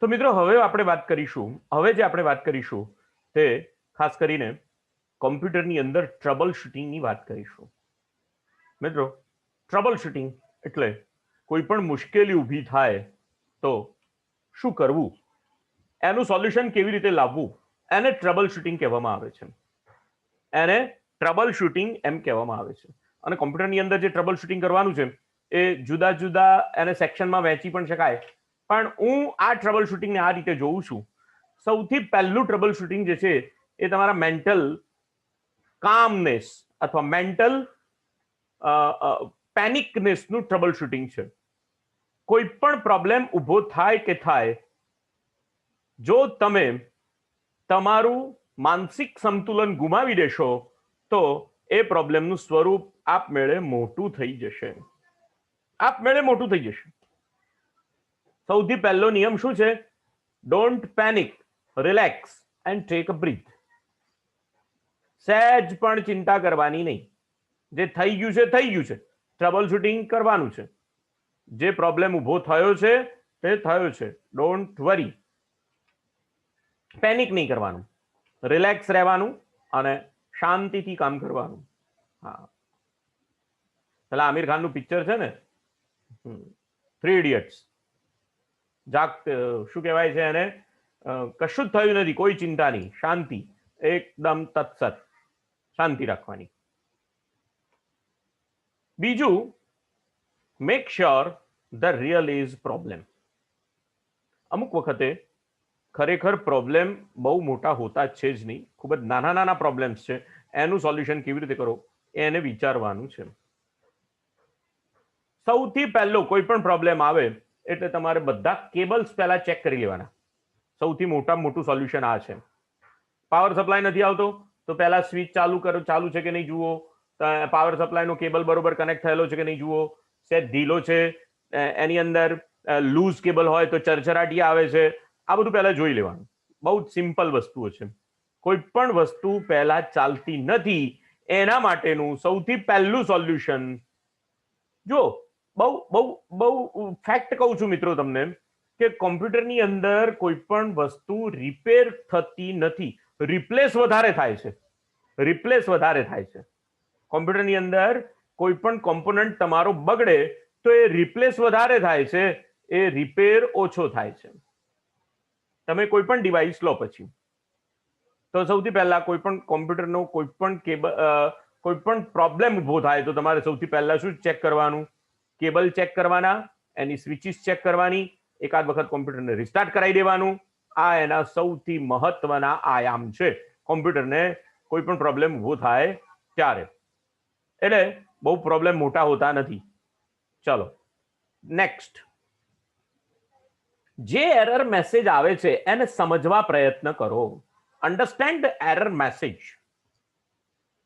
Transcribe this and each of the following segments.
તો મિત્રો હવે આપણે વાત કરીશું તે ખાસ કરીને કોમ્પ્યુટરની અંદર ટ્રબલ શૂટિંગની વાત કરીશું. મિત્રો, ટ્રબલ શૂટિંગ એટલે કોઈ પણ મુશ્કેલી ઊભી થાય તો શું કરવું, એનું સોલ્યુશન કેવી રીતે લાવવું, એને ટ્રબલ શૂટિંગ કહેવામાં આવે છે. એને ટ્રબલ શૂટિંગ એમ કહેવામાં આવે છે. અને કોમ્પ્યુટરની અંદર જે ટ્રબલ શૂટિંગ કરવાનું છે એ જુદા જુદા એને સેક્શનમાં વહેંચી પણ શકાય, પણ હું આ ટ્રબલ શૂટિંગને આ રીતે જોઉં છું. સૌથી પહેલું ટ્રબલ શૂટિંગ જે છે એ તમારા મેન્ટલ કામનેસ અથવા મેન્ટલ પેનિકનેસનું ટ્રબલ શૂટિંગ છે. કોઈ પણ પ્રોબ્લેમ ઊભો થાય કે થાય, જો તમે તમારું માનસિક સંતુલન ગુમાવી દેશો તો એ પ્રોબ્લેમનું સ્વરૂપ આપમેળે મોટું થઈ જશે. સૌથી પહેલો નિયમ શું છે? Don't panic, relax and take a breath. સહેજ પણ ચિંતા કરવાની નહીં. જે થઈ ગયું છે થઈ ગયું છે. ટ્રબલ શૂટિંગ કરવાનું છે. જે પ્રોબ્લેમ ઊભો થયો છે તે થયો છે. Don't worry. પેનિક નહીં કરવાનું, રિલેક્સ રહેવાનું અને શાંતિથી કામ કરવાનું. હા, પેલા આમિર ખાનનું પિક્ચર છે ને, 3 ઇડિયટ્સ. શું કહેવાય છે એને? કશું જ થયું નથી, કોઈ ચિંતા નહીં, શાંતિ, એકદમ તત્સત, શાંતિ રાખવાની. બીજું, make sure the real is problem. અમુક વખતે ખરેખર પ્રોબ્લેમ બહુ મોટા હોતા છે જ નહીં, ખૂબ જ નાના નાના પ્રોબ્લેમ્સ છે. એનું સોલ્યુશન કેવી રીતે કરો એને વિચારવાનું છે. સૌથી પહેલો કોઈ પણ પ્રોબ્લેમ આવે એટલે તમારે બધા કેબલ્સ પહેલા ચેક કરી લેવાના. સૌથી મોટું સોલ્યુશન આ છે. પાવર સપ્લાય નથી આવતો તો પહેલા સ્વિચ ચાલુ છે કે નહીં જુઓ. પાવર સપ્લાયનો કેબલ બરોબર કનેક્ટ થયેલો છે કે નહીં જુઓ. સેટ ઢીલો છે, એની અંદર લૂઝ કેબલ હોય તો ચરચરાટી આવે છે. આ બધું પહેલા જોઈ લેવાનું. બહુ જ સિમ્પલ વસ્તુઓ છે. કોઈ પણ વસ્તુ પહેલા ચાલતી નથી, એના માટેનું સૌથી પહેલું સોલ્યુશન, જો બહુ બહુ બહુ ફેક્ટ કહું છું મિત્રો તમને, કે કોમ્પ્યુટરની અંદર કોઈ પણ વસ્તુ રિપેર થતી નથી, રિપ્લેસ વધારે થાય છે. કોમ્પ્યુટરની અંદર કોઈ પણ કોમ્પોનન્ટ તમારો બગડે તો એ રિપ્લેસ વધારે થાય છે, એ રિપેર ઓછો થાય છે. તમે કોઈ પણ ડિવાઇસ લો પછી તો સૌથી પહેલા કોઈ પણ કોમ્પ્યુટરનો કોઈ પણ કેબલ, કોઈ પણ પ્રોબ્લેમ ઊભો થાય તો તમારે સૌથી પહેલા શું ચેક કરવાનું? કેબલ ચેક કરવાના, એની સ્વિચીસ ચેક કરવાની, એકાદ વખત કોમ્પ્યુટરને રિસ્ટાર્ટ કરાવી દેવાનું. આ એના સૌથી મહત્વના આયામ છે કોમ્પ્યુટરને કોઈ પણ પ્રોબ્લેમ ઊભો થાય ત્યારે. એટલે બહુ પ્રોબ્લેમ મોટા હોતા નથી. ચલો નેક્સ્ટ, જે એરર મેસેજ આવે છે એને સમજવા પ્રયત્ન કરો. Understand error message.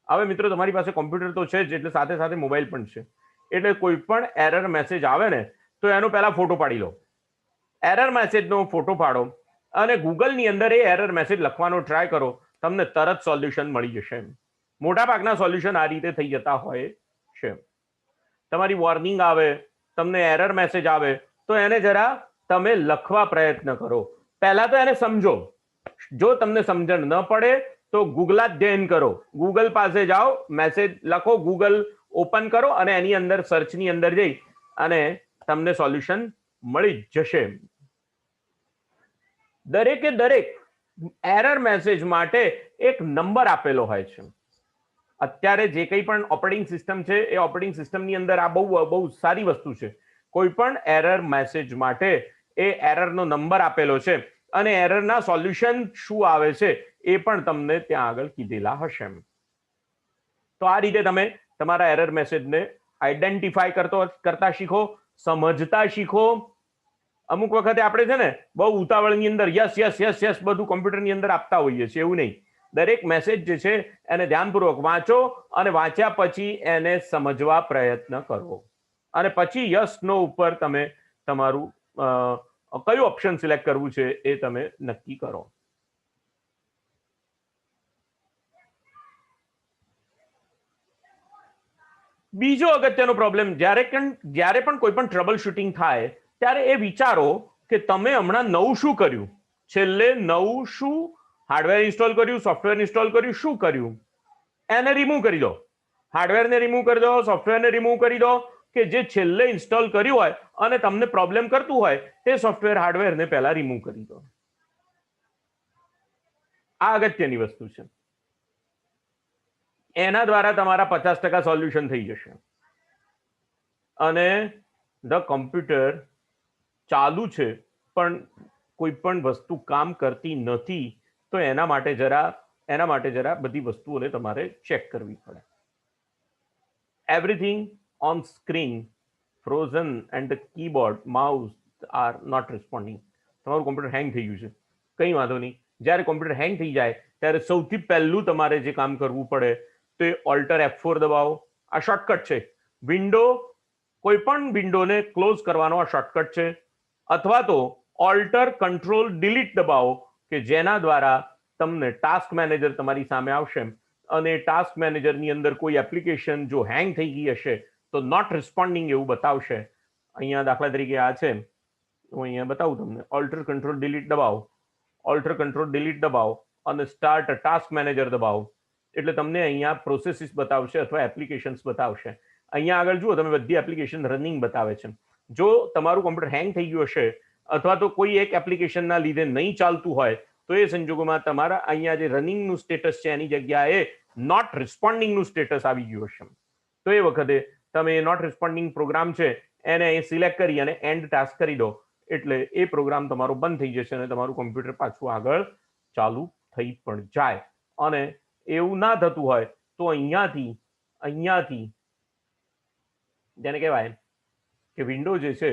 હવે મિત્રો, તમારી પાસે કોમ્પ્યુટર તો છે જ, એટલે સાથે સાથે મોબાઈલ પણ છે. એટલે કોઈ પણ એરર મેસેજ આવે ને તો એનો પહેલા ફોટો પાડી લો. એરર મેસેજનો ફોટો પાડો અને ગૂગલની અંદર એ એરર મેસેજ લખવાનો ટ્રાય કરો. તમને તરત સોલ્યુશન મળી જશે. મોટા ભાગના સોલ્યુશન આ રીતે થઈ જતા હોય છે. તમારી વોર્નિંગ આવે, તમને એરર મેસેજ આવે તો એને જરા તમે લખવા પ્રયત્ન કરો. પહેલા તો એને સમજો. જો તમને સમજણ ન પડે તો ગૂગલાધ્યયન કરો. ગૂગલ પાસે જાઓ, મેસેજ લખો, ગૂગલ ઓપન કરો અને એની અંદર સર્ચની અંદર જઈ અને તમને સોલ્યુશન મળી જશે. દરેકે દરેક એરર મેસેજ માટે એક નંબર આપેલો હોય છે. અત્યારે જે કંઈ પણ ઓપરેટિંગ સિસ્ટમ છે એ ઓપરેટિંગ સિસ્ટમની અંદર આ બહુ સારી વસ્તુ છે. કોઈ પણ એરર મેસેજ માટે એ એરરનો નંબર આપેલો છે અને એરરના સોલ્યુશન શું આવે છે એ પણ તમને ત્યાં આગળ કીધેલા હશે. તો આ રીતે તમે તમારા એરર મેસેજને આઈડેન્ટિફાઈ કરતા શીખો, સમજતા શીખો. અમુક વખતે આપણે છે ને બહુ ઉતાવળની અંદર યસ બધું કોમ્પ્યુટરની અંદર આપતા હોઈએ છીએ. એવું નહીં. દરેક મેસેજ જે છે એને ધ્યાનપૂર્વક વાંચો અને વાંચ્યા પછી એને સમજવા પ્રયત્ન કરો અને પછી યસ નો ઉપર તમે તમારું કયું ઓપ્શન સિલેક્ટ કરવું છે એ તમે નક્કી કરો. બીજો અગત્યનો પ્રોબ્લેમ, જ્યારે પણ કોઈ પણ ટ્રબલ શૂટિંગ થાય ત્યારે એ વિચારો કે તમે હમણાં નવું શું કર્યું, છેલ્લે નવું શું હાર્ડવેર ઇન્સ્ટોલ કર્યું, સોફ્ટવેર ઇન્સ્ટોલ કર્યું, શું કર્યું, એને રિમૂવ કરી દો. હાર્ડવેરને રિમૂવ કરી દો, સોફ્ટવેરને રિમૂવ કરી દો, કે જે છેલ્લે ઇન્સ્ટોલ કર્યું હોય અને તમને પ્રોબ્લેમ કરતું હોય તે સોફ્ટવેર હાર્ડવેરને પહેલા રિમૂવ કરી દો. આ અગત્યની વસ્તુ છે. એના દ્વારા તમારા 50% સોલ્યુશન થઈ જશે. અને ધ કોમ્પ્યુટર ચાલુ છે પણ કોઈ પણ વસ્તુ કામ કરતી નથી, તો એના માટે જરા બધી વસ્તુઓને તમારે ચેક કરવી પડે. Everything on screen frozen and the keyboard mouse are not responding. તમારું કોમ્પ્યુટર હેંગ થઈ ગયું છે, કંઈ વાંધો નહીં. જ્યારે કોમ્પ્યુટર હેંગ થઈ જાય ત્યારે સૌથી પહેલું તમારે જે કામ કરવું પડે તે ઓલ્ટર F4 દબાવો. આ શોર્ટકટ છે. કોઈ પણ વિન્ડોને ક્લોઝ કરવાનો આ શોર્ટકટ છે. અથવા તો ઓલ્ટર કંટ્રોલ ડિલીટ દબાવો, કે જેના દ્વારા તમને ટાસ્ક મેનેજર તમારી સામે આવશે અને ટાસ્ક મેનેજરની અંદર કોઈ એપ્લિકેશન જો હેંગ થઈ ગઈ હશે તો નોટ રિસ્પોન્ડિંગ એવું બતાવશે. અહીંયા દાખલા તરીકે આ છે, હું અહીંયા બતાવું તમને. ઓલ્ટર કંટ્રોલ ડિલીટ દબાવો, ઓલ્ટર કંટ્રોલ ડિલીટ દબાવો અને સ્ટાર્ટ ટાસ્ક મેનેજર દબાવો એટલે તમને અહીંયા પ્રોસેસીસ બતાવશે અથવા એપ્લિકેશન્સ બતાવશે. અહીંયા આગળ જુઓ, તમે બધી એપ્લિકેશન રનિંગ બતાવે છે. જો તમારું કોમ્પ્યુટર હેંગ થઈ ગયું હશે અથવા તો કોઈ એક એપ્લિકેશનના લીધે નહીં ચાલતું હોય તો એ સંજોગોમાં તમારા અહીંયા જે રનિંગનું સ્ટેટસ છે એની જગ્યાએ નોટ રિસ્પોન્ડિંગનું સ્ટેટસ આવી ગયું હશે. તો એ વખતે તમે એ નોટ રિસ્પોન્ડિંગ પ્રોગ્રામ છે એને સિલેક્ટ કરી અને એન્ડ ટાસ્ક કરી દો એટલે એ પ્રોગ્રામ તમારો બંધ થઈ જશે અને તમારું કોમ્પ્યુટર પાછું આગળ ચાલુ થઈ પણ જાય. અને એવું ના થતું હોય તો અહીંયાથી જેને કહેવાય કે વિન્ડો જે છે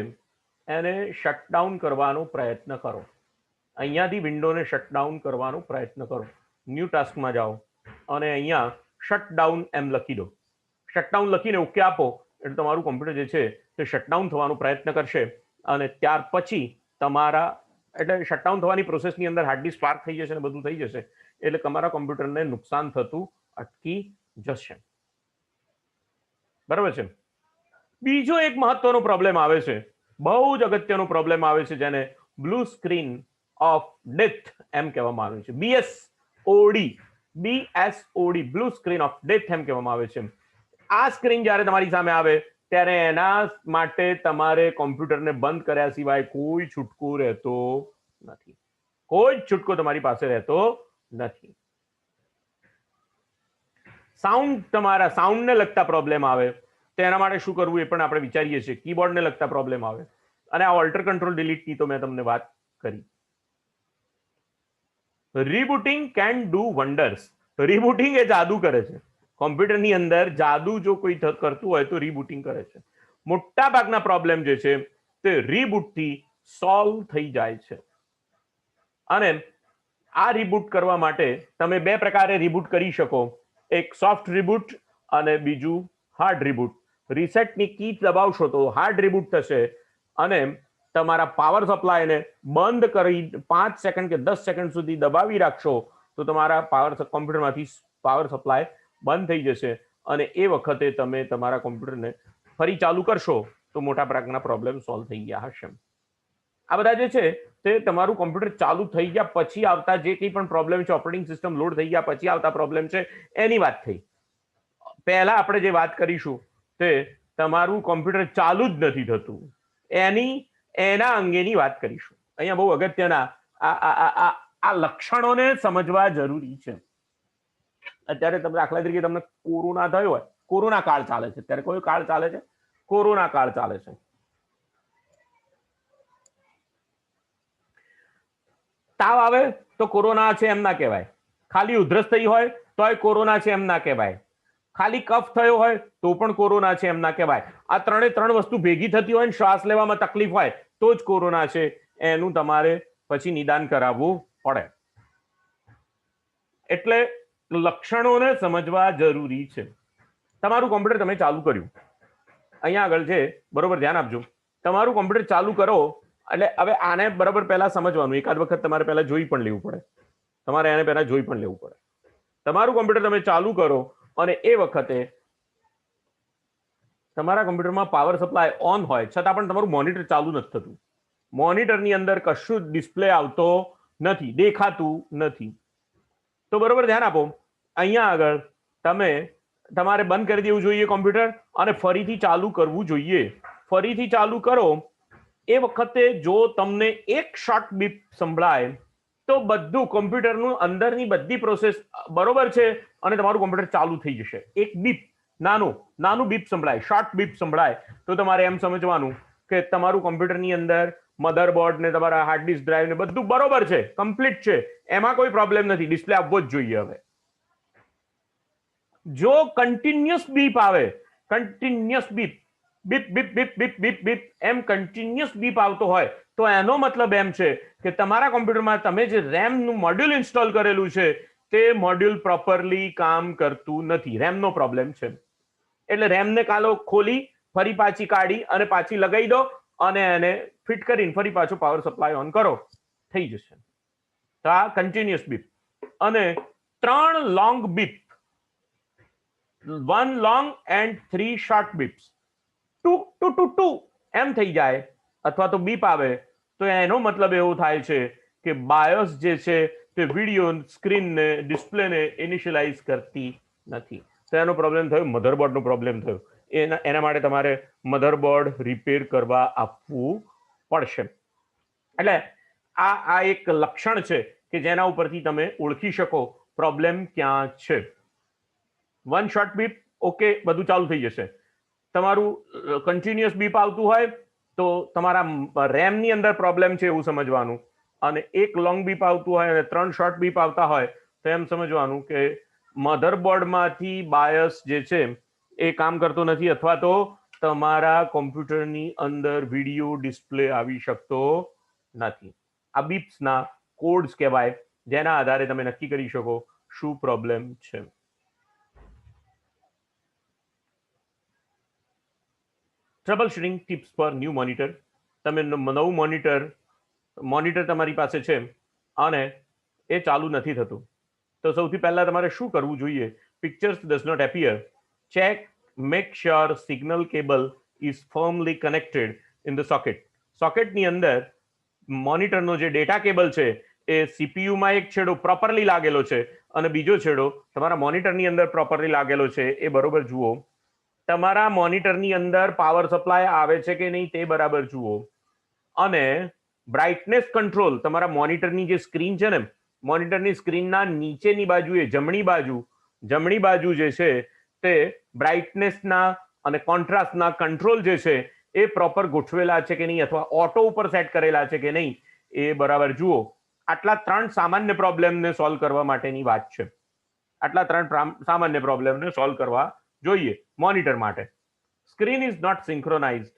એને શટડાઉન કરવાનો પ્રયત્ન કરો. અહીંયાથી વિન્ડોને શટડાઉન કરવાનો પ્રયત્ન કરો. ન્યૂ ટાસ્કમાં જાઓ અને અહીંયા શટડાઉન એમ લખી દો. શટડાઉન લખીને ઓકે આપો એટલે તમારું કોમ્પ્યુટર જે છે તે શટડાઉન થવાનો પ્રયત્ન કરશે અને ત્યાર પછી તમારા એટલે શટડાઉન થવાની પ્રોસેસની અંદર હાર્ડ ડિસ્ક સ્પાર્ક થઈ જશે અને બધું થઈ જશે એટલે તમારા કોમ્પ્યુટરને નુકસાન થતું અટકી જશે. બરાબર છે. બીજો એક મહત્વનો પ્રોબ્લેમ આવે છે, બહુ જ અગત્યનો પ્રોબ્લેમ આવે છે, જેને બ્લુ સ્ક્રીન ઓફ ડેથ એમ કહેવામાં આવે છે. BSOD blue screen of death એમ કહેવામાં આવે છે. આ સ્ક્રીન જ્યારે તમારી સામે આવે ત્યારે એના માટે તમારે કોમ્પ્યુટરને બંધ કર્યા સિવાય કોઈ છૂટકો રહેતો નથી. કોઈ જ છૂટકો તમારી પાસે રહેતો નથી. તમારા સાઉન્ડને લગતા પ્રોબ્લેમ આવે તો એના માટે શું કરવું એ પણ આપણે વિચારીએ છીએ. કીબોર્ડને લગતા પ્રોબ્લેમ આવે અને આ ઓલ્ટર કંટ્રોલ ડિલીટની તો મેં તમને વાત કરી. રીબૂટિંગ કેન ડુ વન્ડર્સ. રીબૂટિંગ એ જાદુ કરે છે. કોમ્પ્યુટરની અંદર જાદુ જો કોઈ કરતું હોય તો રીબૂટિંગ કરે છે. મોટા ભાગના પ્રોબ્લેમ જે છે તે રીબૂટથી સોલ્વ થઈ જાય છે. અને આ રીબૂટ કરવા માટે તમે બે પ્રકારે રીબૂટ કરી શકો. એક સોફ્ટ રીબૂટ અને બીજું હાર્ડ રીબૂટ. રીસેટની કી દબાવશો તો હાર્ડ રીબૂટ થશે અને તમારા પાવર સપ્લાયને બંધ કરી 5 સેકન્ડ કે 10 સેકન્ડ સુધી દબાવી રાખશો તો તમારા કોમ્પ્યુટરમાંથી પાવર સપ્લાય બંધ થઈ જશે અને એ વખતે તમે તમારા કોમ્પ્યુટરને ફરી ચાલુ કરશો તો મોટા ભાગના પ્રોબ્લેમ સોલ્વ થઈ ગયા હશે. આ બધા જે છે તે તમારું કોમ્પ્યુટર ચાલુ થઈ ગયા પછી આવતા જે કંઈ પણ પ્રોબ્લેમ છે, ઓપરેટિંગ સિસ્ટમ લોડ થઈ ગયા પછી આવતા પ્રોબ્લેમ છે એની વાત થઈ. પહેલા આપણે જે વાત કરીશું તે તમારું કોમ્પ્યુટર ચાલુ જ નથી થતું એના અંગેની વાત કરીશું. અહીંયા બહુ અગત્યના આ લક્ષણોને સમજવા જરૂરી છે. અત્યારે તમે દાખલા તરીકે તમને કોરોના થયો હોય, કોરોના કાળ ચાલે છે, અત્યારે કયો કાળ ચાલે છે? કોરોના કાળ ચાલે છે. તાવ આવે તો કોરોના છે એમ ના કહેવાય. ખાલી ઉધરસ થઈ હોય તોય કોરોના છે એમ ના કહેવાય. ખાલી કફ થયો હોય તો પણ કોરોના છે એમ ના કહેવાય. આ ત્રણ વસ્તુ ભેગી થતી હોય ને શ્વાસ લેવામાં તકલીફ હોય તો જ કોરોના છે એનું તમારે પછી નિદાન કરાવવું પડે. એટલે લક્ષણોને સમજવા જરૂરી છે. તમારું કોમ્પ્યુટર તમે ચાલુ કર્યું, અહીંયા આગળ છે, બરોબર ધ્યાન આપજો. તમારું કોમ્પ્યુટર ચાલુ કરો એટલે હવે આને બરાબર પહેલા સમજવાનું. એકાદ વખત તમારે પહેલા જોઈ પણ લેવું પડે. તમારું કોમ્પ્યુટર તમે ચાલુ કરો અને એ વખતે તમારા કોમ્પ્યુટરમાં પાવર સપ્લાય ઓન હોય છતાં પણ તમારું મોનિટર ચાલુ નથી થતું. મોનિટરની અંદર કશું જ ડિસ્પ્લે આવતો નથી, દેખાતું નથી. તો બરોબર ધ્યાન આપો, અહીંયા આગળ તમારે બંધ કરી દેવું જોઈએ કોમ્પ્યુટર અને ફરીથી ચાલુ કરવું જોઈએ. ફરીથી ચાલુ કરો એ વખતે જો તમને એક શોર્ટ બીપ સંભળાય તો બધું કોમ્પ્યુટરનું અંદરની બધી પ્રોસેસ બરોબર છે અને તમારું કોમ્પ્યુટર ચાલુ થઈ જશે. એક બીપ, નાનું બીપ સંભળાય, શોર્ટ બીપ સંભળાય તો તમારે એમ સમજવાનું કે તમારું કોમ્પ્યુટરની અંદર મધરબોર્ડ ને તમારા હાર્ડ ડિસ્ક ડ્રાઈવ ને બધું બરોબર છે, કમ્પ્લીટ છે, એમાં કોઈ પ્રોબ્લેમ નથી, ડિસ્પ્લે આવવો જ જોઈએ. હવે જો કન્ટિન્યુઅસ બીપ આવે, continuous beep beep beep beep beep beep beep એમ કન્ટિન્યુઅસ બીપ આવતો હોય તો એનો મતલબ એમ છે કે તમારા કોમ્પ્યુટરમાં તમે જે રેમ નું મોડ્યુલ ઇન્સ્ટોલ કરેલું છે તે મોડ્યુલ પ્રોપરલી કામ કરતું નથી, રેમનો પ્રોબ્લેમ છે. એટલે રેમને કાલો ખોલી ફરી પાછી કાઢી અને પાછી લગાવી દો અને એને ફિટ કરીને ફરી પાછો પાવર સપ્લાય ઓન કરો, થઈ જશે. તો આ કન્ટિન્યુઅસ બીપ. અને 3 long beep, 1 long and 3 short beeps, two two two two એમ થઈ જાય અથવા તો બીપ આવે તો એનો મતલબ એવો થાય છે કે બાયોસ જે છે તે વિડીયો સ્ક્રીનને ડિસ્પ્લેને ઇનિશિયલાઇઝ કરતી નથી. તો એનો પ્રોબ્લેમ થયો, મધરબોર્ડનો પ્રોબ્લેમ થયો. એના માટે તમારે મધરબોર્ડ રિપેર કરવા આપવું પડશે. એટલે આ એક લક્ષણ છે કે જેના ઉપરથી તમે ઓળખી શકો પ્રોબ્લેમ ક્યાં છે. 1 શોર્ટ બીપ, ઓકે, બધું ચાલુ થઈ જશે. તમારું કન્ટિન્યુઅસ બીપ આવતું હોય તો તમારા રેમની અંદર પ્રોબ્લેમ છે એવું સમજવાનું, અને 1 લોંગ બીપ આવતું હોય અને 3 શોર્ટ બીપ આવતા હોય તો એમ સમજવાનું કે મધરબોર્ડમાંથી બાયસ જે છે એ કામ કરતો નથી અથવા તો તમારા કોમ્પ્યુટરની અંદર વિડીયો ડિસ્પ્લે આવી શકતો નથી. આ બીપ્સના કોડ્સ કહેવાય જેના આધારે તમે નક્કી કરી શકો શું પ્રોબ્લેમ છે. Trouble shooting tips for new monitor. તમે નવું મોનિટર તમારી પાસે છે અને એ ચાલુ નથી થતું તો સૌથી પહેલા તમારે શું કરવું જોઈએ? Pictures does not appear, check, make sure signal cable is firmly connected in the socket. સોકેટની અંદર મોનિટરનો જે ડેટા કેબલ છે એ સીપીયુમાં એક છેડો પ્રોપરલી લાગેલો છે અને બીજો છેડો તમારા મોનિટરની અંદર પ્રોપરલી લાગેલો છે, એ બરોબર જુઓ. તમારા મોનિટરની અંદર પાવર સપ્લાય આવે છે કે નહીં તે બરાબર જુઓ. અને બ્રાઇટનેસ કંટ્રોલ, તમારા મોનિટરની જે સ્ક્રીન છે ને, મોનિટરની સ્ક્રીનના નીચેની બાજુએ જમણી બાજુ જે છે તે બ્રાઇટનેસના અને કોન્ટ્રાસ્ટના કંટ્રોલ જે છે એ પ્રોપર ગોઠવેલા છે કે નહીં અથવા ઓટો ઉપર સેટ કરેલા છે કે નહીં એ બરાબર જુઓ. આટલા 3 સામાન્ય પ્રોબ્લેમને સોલ્વ કરવા માટેની વાત છે. આટલા 3 સામાન્ય પ્રોબ્લેમને સોલ્વ કરવા જોઈએ મોનિટર માટે. Screen is not synchronized.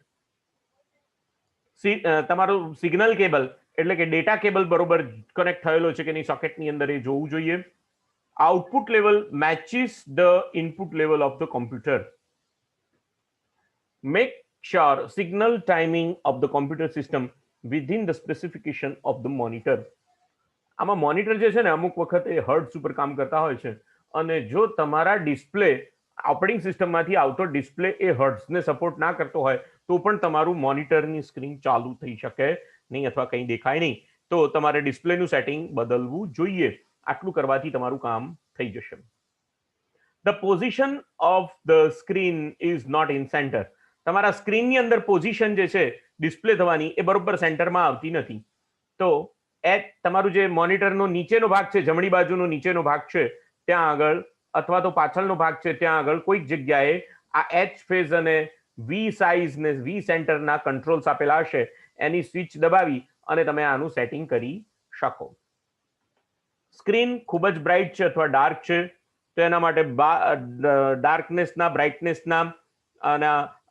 તમારું સિગ્નલ કેબલ એટલે કે ડેટા કેબલ બરોબર કનેક્ટ થયેલો છે કે નહીં સોકેટની અંદર એ જોવું જોઈએ. Output level matches the input level of the computer. Make sure signal timing of the computer system within the specification of the monitor. આમાં મોનિટર જે છે ને અમુક વખતે હર્ટ્ઝ ઉપર કામ કરતા હોય છે અને જો તમારા ડિસ્પ્લે ઓપરેટિંગ સિસ્ટમમાંથી આવતો ડિસ્પ્લે એ હર્ટ્ઝને સપોર્ટ ના કરતો હોય તો પણ તમારું મોનિટરની સ્ક્રીન ચાલુ થઈ શકે નહીં અથવા કંઈ દેખાય નહીં. તો તમારે ડિસ્પ્લેનું સેટિંગ બદલવું જોઈએ. આટલું કરવાથી તમારું કામ થઈ જશે. The position of the screen is not in centre. તમારા સ્ક્રીનની અંદર પોઝિશન જે છે ડિસ્પ્લે થવાની એ બરોબર સેન્ટરમાં આવતી નથી. તો તમારું જે મોનિટરનો નીચેનો ભાગ છે, જમણી બાજુનો નીચેનો ભાગ છે ત્યાં આગળ અથવા તો પાછળનો ભાગ છે ત્યાં આગળ કોઈક જગ્યાએ આ એચ ફેઝ અને વી સાઇઝ ને વી સેન્ટરના કંટ્રોલ્સ આપેલા હશે, એની સ્વિચ દબાવી અને તમે આનું સેટિંગ કરી શકો. સ્ક્રીન ખૂબ જ બ્રાઇટ છે અથવા ડાર્ક છે તો એના માટે ડાર્કનેસના, બ્રાઇટનેસના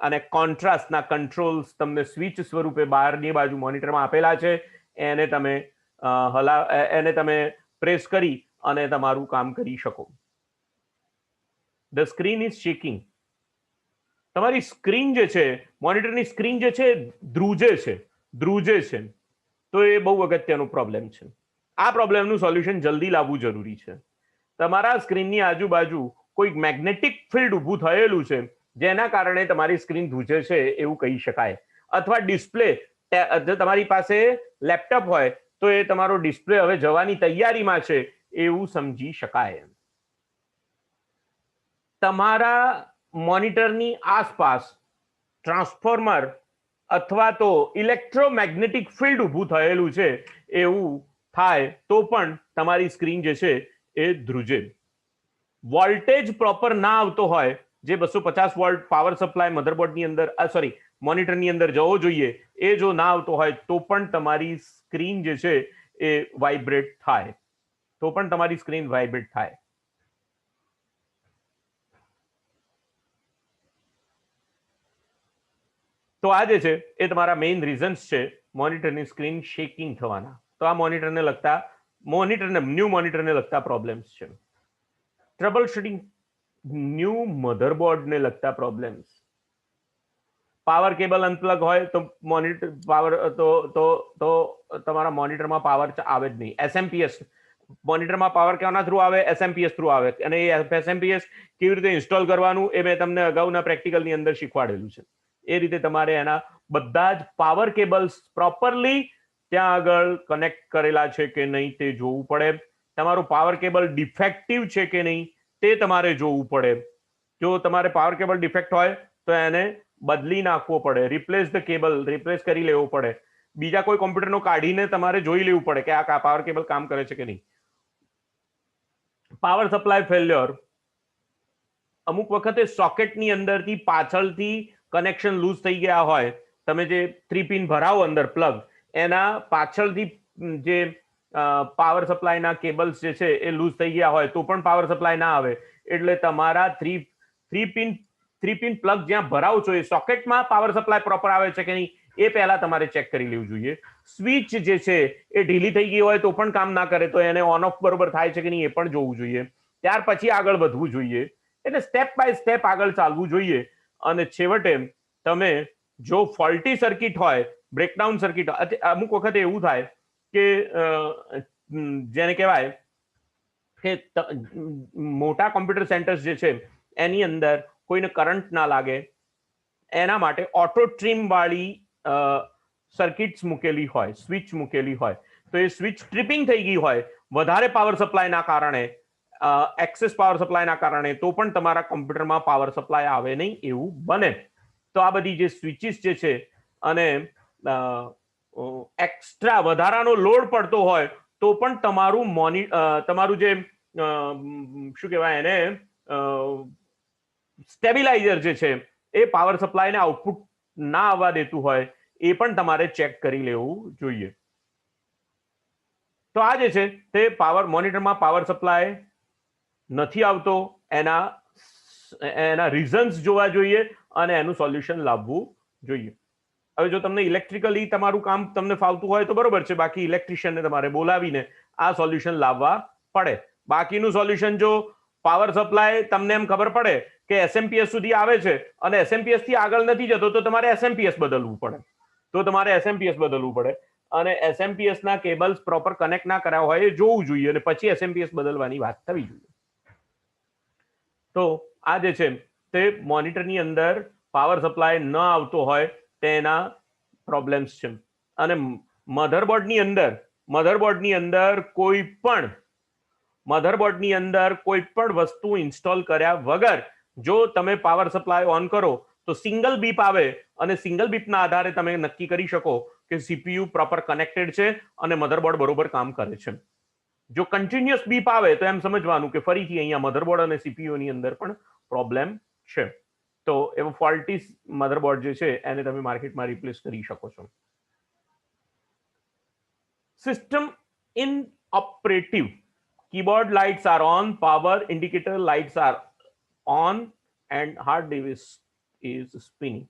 અને કોન્ટ્રાસ્ટના કંટ્રોલ્સ તમને સ્વિચ સ્વરૂપે બહારની બાજુ મોનિટરમાં આપેલા છે. એને તમે પ્રેસ કરી અને તમારું કામ કરી શકો. The screen is shaking. તમારી સ્ક્રીન જે છે, મોનિટરની સ્ક્રીન જે છે ધ્રુજે છે તો એ બહુ અગત્યનો પ્રોબ્લેમ છે. આ પ્રોબ્લેમનું સોલ્યુશન જલ્દી લાવવું જરૂરી છે. તમારા સ્ક્રીનની આજુબાજુ કોઈક મેગ્નેટિક ફિલ્ડ ઊભું થયેલું છે જેના કારણે તમારી સ્ક્રીન ધ્રુજે છે એવું કહી શકાય, અથવા ડિસ્પ્લે જો તમારી પાસે લેપટોપ હોય તો એ તમારો ડિસ્પ્લે હવે જવાની તૈયારીમાં છે એવું સમજી શકાય. તમારા મોનિટરની આસપાસ ટ્રાન્સફોર્મર અથવા તો ઇલેક્ટ્રોમેગ્નેટિક ફિલ્ડ ઊભું થયેલું છે એવું થાય તો પણ તમારી સ્ક્રીન જે છે એ ધ્રુજે. વોલ્ટેજ પ્રોપર ના આવતો હોય, જે 250 વોલ્ટ પાવર સપ્લાય મધરબોર્ડની અંદર મોનિટરની અંદર જવો જોઈએ, એ જો ના આવતો હોય તો પણ તમારી સ્ક્રીન જે છે એ વાઇબ્રેટ થાય. તો આ જે છે એ તમારા મેઇન રીઝન્સ છે મોનિટરની સ્ક્રીન શેકિંગ થવાના. તો આ ન્યૂ મોનિટરને લગતા પ્રોબ્લેમ્સ છે. ટ્રબલ શૂટિંગ ન્યૂ મધરબોર્ડને લગતા પ્રોબ્લેમ્સ. પાવર કેબલ અનપ્લગ હોય તો મોનિટર પાવર તો તમારા મોનિટરમાં પાવર આવે જ નહીં. એસએમપીએસ મોનિટરમાં પાવર કેના થ્રુ આવે? એસએમપીએસ થ્રુ આવે. અને એ એસએમપીએસ કેવી રીતે ઇન્સ્ટોલ કરવાનું એ મેં તમને અગાઉના પ્રેક્ટિકલની અંદર શીખવાડેલું છે. એ રીતે તમારે એના બધા જ પાવર કેબલ્સ પ્રોપરલી ત્યાં આગળ કનેક્ટ કરેલા છે કે નહીં તે જોવું પડે. તમારું પાવર કેબલ ડિફેક્ટિવ છે કે નહીં તે તમારે જોવું પડે. જો તમારે પાવર કેબલ ડિફેક્ટ હોય તો એને બદલી નાખવો પડે. રિપ્લેસ કરી લેવો પડે. બીજા કોઈ કોમ્પ્યુટરનો કાઢીને તમારે જોઈ લેવું પડે કે આ પાવર કેબલ કામ કરે છે કે નહીં. પાવર સપ્લાય ફેલ્યોર, અમુક વખતે સોકેટની અંદરથી પાછળથી કનેક્શન લૂઝ થઈ ગયા હોય. તમે જે 3 પિન ભરાવો અંદર પ્લગ, એના પાછળથી જે પાવર સપ્લાયના કેબલ્સ જે છે એ લૂઝ થઈ ગયા હોય તો પણ પાવર સપ્લાય ના આવે. એટલે તમારા 3 પિન પ્લગ જ્યાં ભરાવો છો એ સોકેટમાં પાવર સપ્લાય પ્રોપર આવે છે કે નહીં એ પહેલા તમારે ચેક કરી લેવું જોઈએ. સ્વિચ જે છે એ ઢીલી થઈ ગઈ હોય તો પણ કામ ના કરે તો એને ઓન ઓફ બરોબર થાય છે કે નહીં એ પણ જોવું જોઈએ. ત્યાર પછી આગળ વધવું જોઈએ. એટલે સ્ટેપ બાય સ્ટેપ આગળ ચાલવું જોઈએ. અને છેવટે તમે જો ફોલ્ટી સર્કિટ હોય, બ્રેકડાઉન સર્કિટ, અમુક વખતે એવું થાય કે જેને કહેવાય કે મોટા કોમ્પ્યુટર સેન્ટર્સ જે છે એની અંદર કોઈને કરંટ ના લાગે એના માટે ઓટો ટ્રીમ વાળી સર્કિટ્સ મૂકેલી હોય, સ્વિચ મૂકેલી હોય. તો એ સ્વિચ ટ્રિપિંગ થઈ ગઈ હોય વધારે પાવર સપ્લાયના કારણે, એક્સેસ પાવર સપ્લાયના કારણે, તો પણ તમારા કોમ્પ્યુટરમાં પાવર સપ્લાય આવે નહીં એવું બને. તો આ બધી જે સ્વિચીસ જે છે અને એક્સ્ટ્રા વધારાનો લોડ પડતો હોય તો પણ તમારું જે શું કહેવાય એને સ્ટેબિલાઇઝર જે છે એ પાવર સપ્લાયને આઉટપુટ ના આવવા દેતું હોય એ પણ તમારે ચેક કરી લેવું જોઈએ. તો આ જે છે તે મોનિટરમાં પાવર સપ્લાય નથી આવતો એના રીઝન્સ જોવા જોઈએ અને એનું સોલ્યુશન લાવવું જોઈએ. હવે જો તમને ઇલેક્ટ્રિકલી તમારું કામ તમને ફાવતું હોય તો બરોબર છે, બાકી ઇલેક્ટ્રિશિયનને તમારે બોલાવીને આ સોલ્યુશન લાવવા પડે. બાકીનું સોલ્યુશન જો પાવર સપ્લાય તમને એમ ખબર પડે કે એસએમપીએસ સુધી આવે છે અને એસએમપીએસ થી આગળ નથી જતો તો તમારે એસએમપીએસ બદલવું પડે. અને એસએમપીએસ ના કેબલ્સ પ્રોપર કનેક્ટ ના કર્યા હોય એ જોવું જોઈએ અને પછી એસએમપીએસ બદલવાની વાત થવી જોઈએ. તો આ જે છે તે મોનિટરની અંદર પાવર સપ્લાય ન આવતો હોય તેના પ્રોબ્લેમ્સ છે. અને મધરબોર્ડની અંદર કોઈ પણ વસ્તુ ઇન્સ્ટોલ કર્યા વગર જો તમે પાવર સપ્લાય ઓન કરો તો સિંગલ બીપ આવે અને સિંગલ બીપના આધારે તમે નક્કી કરી શકો કે સીપીયુ પ્રોપર કનેક્ટેડ છે અને મધરબોર્ડ બરોબર કામ કરે છે. જો કન્ટિન્યુઅસ બીપ આવે તો એમ સમજવાનું કે ફરીથી અહીંયા મધરબોર્ડ અને સીપીયુની અંદર પણ પ્રોબ્લેમ છે. તો એવો ફોલ્ટી મધરબોર્ડ જે છે એને તમે માર્કેટમાં રિપ્લેસ કરી શકો છો. System in operative, keyboard lights are on, power indicator lights are on and hard disk is spinning.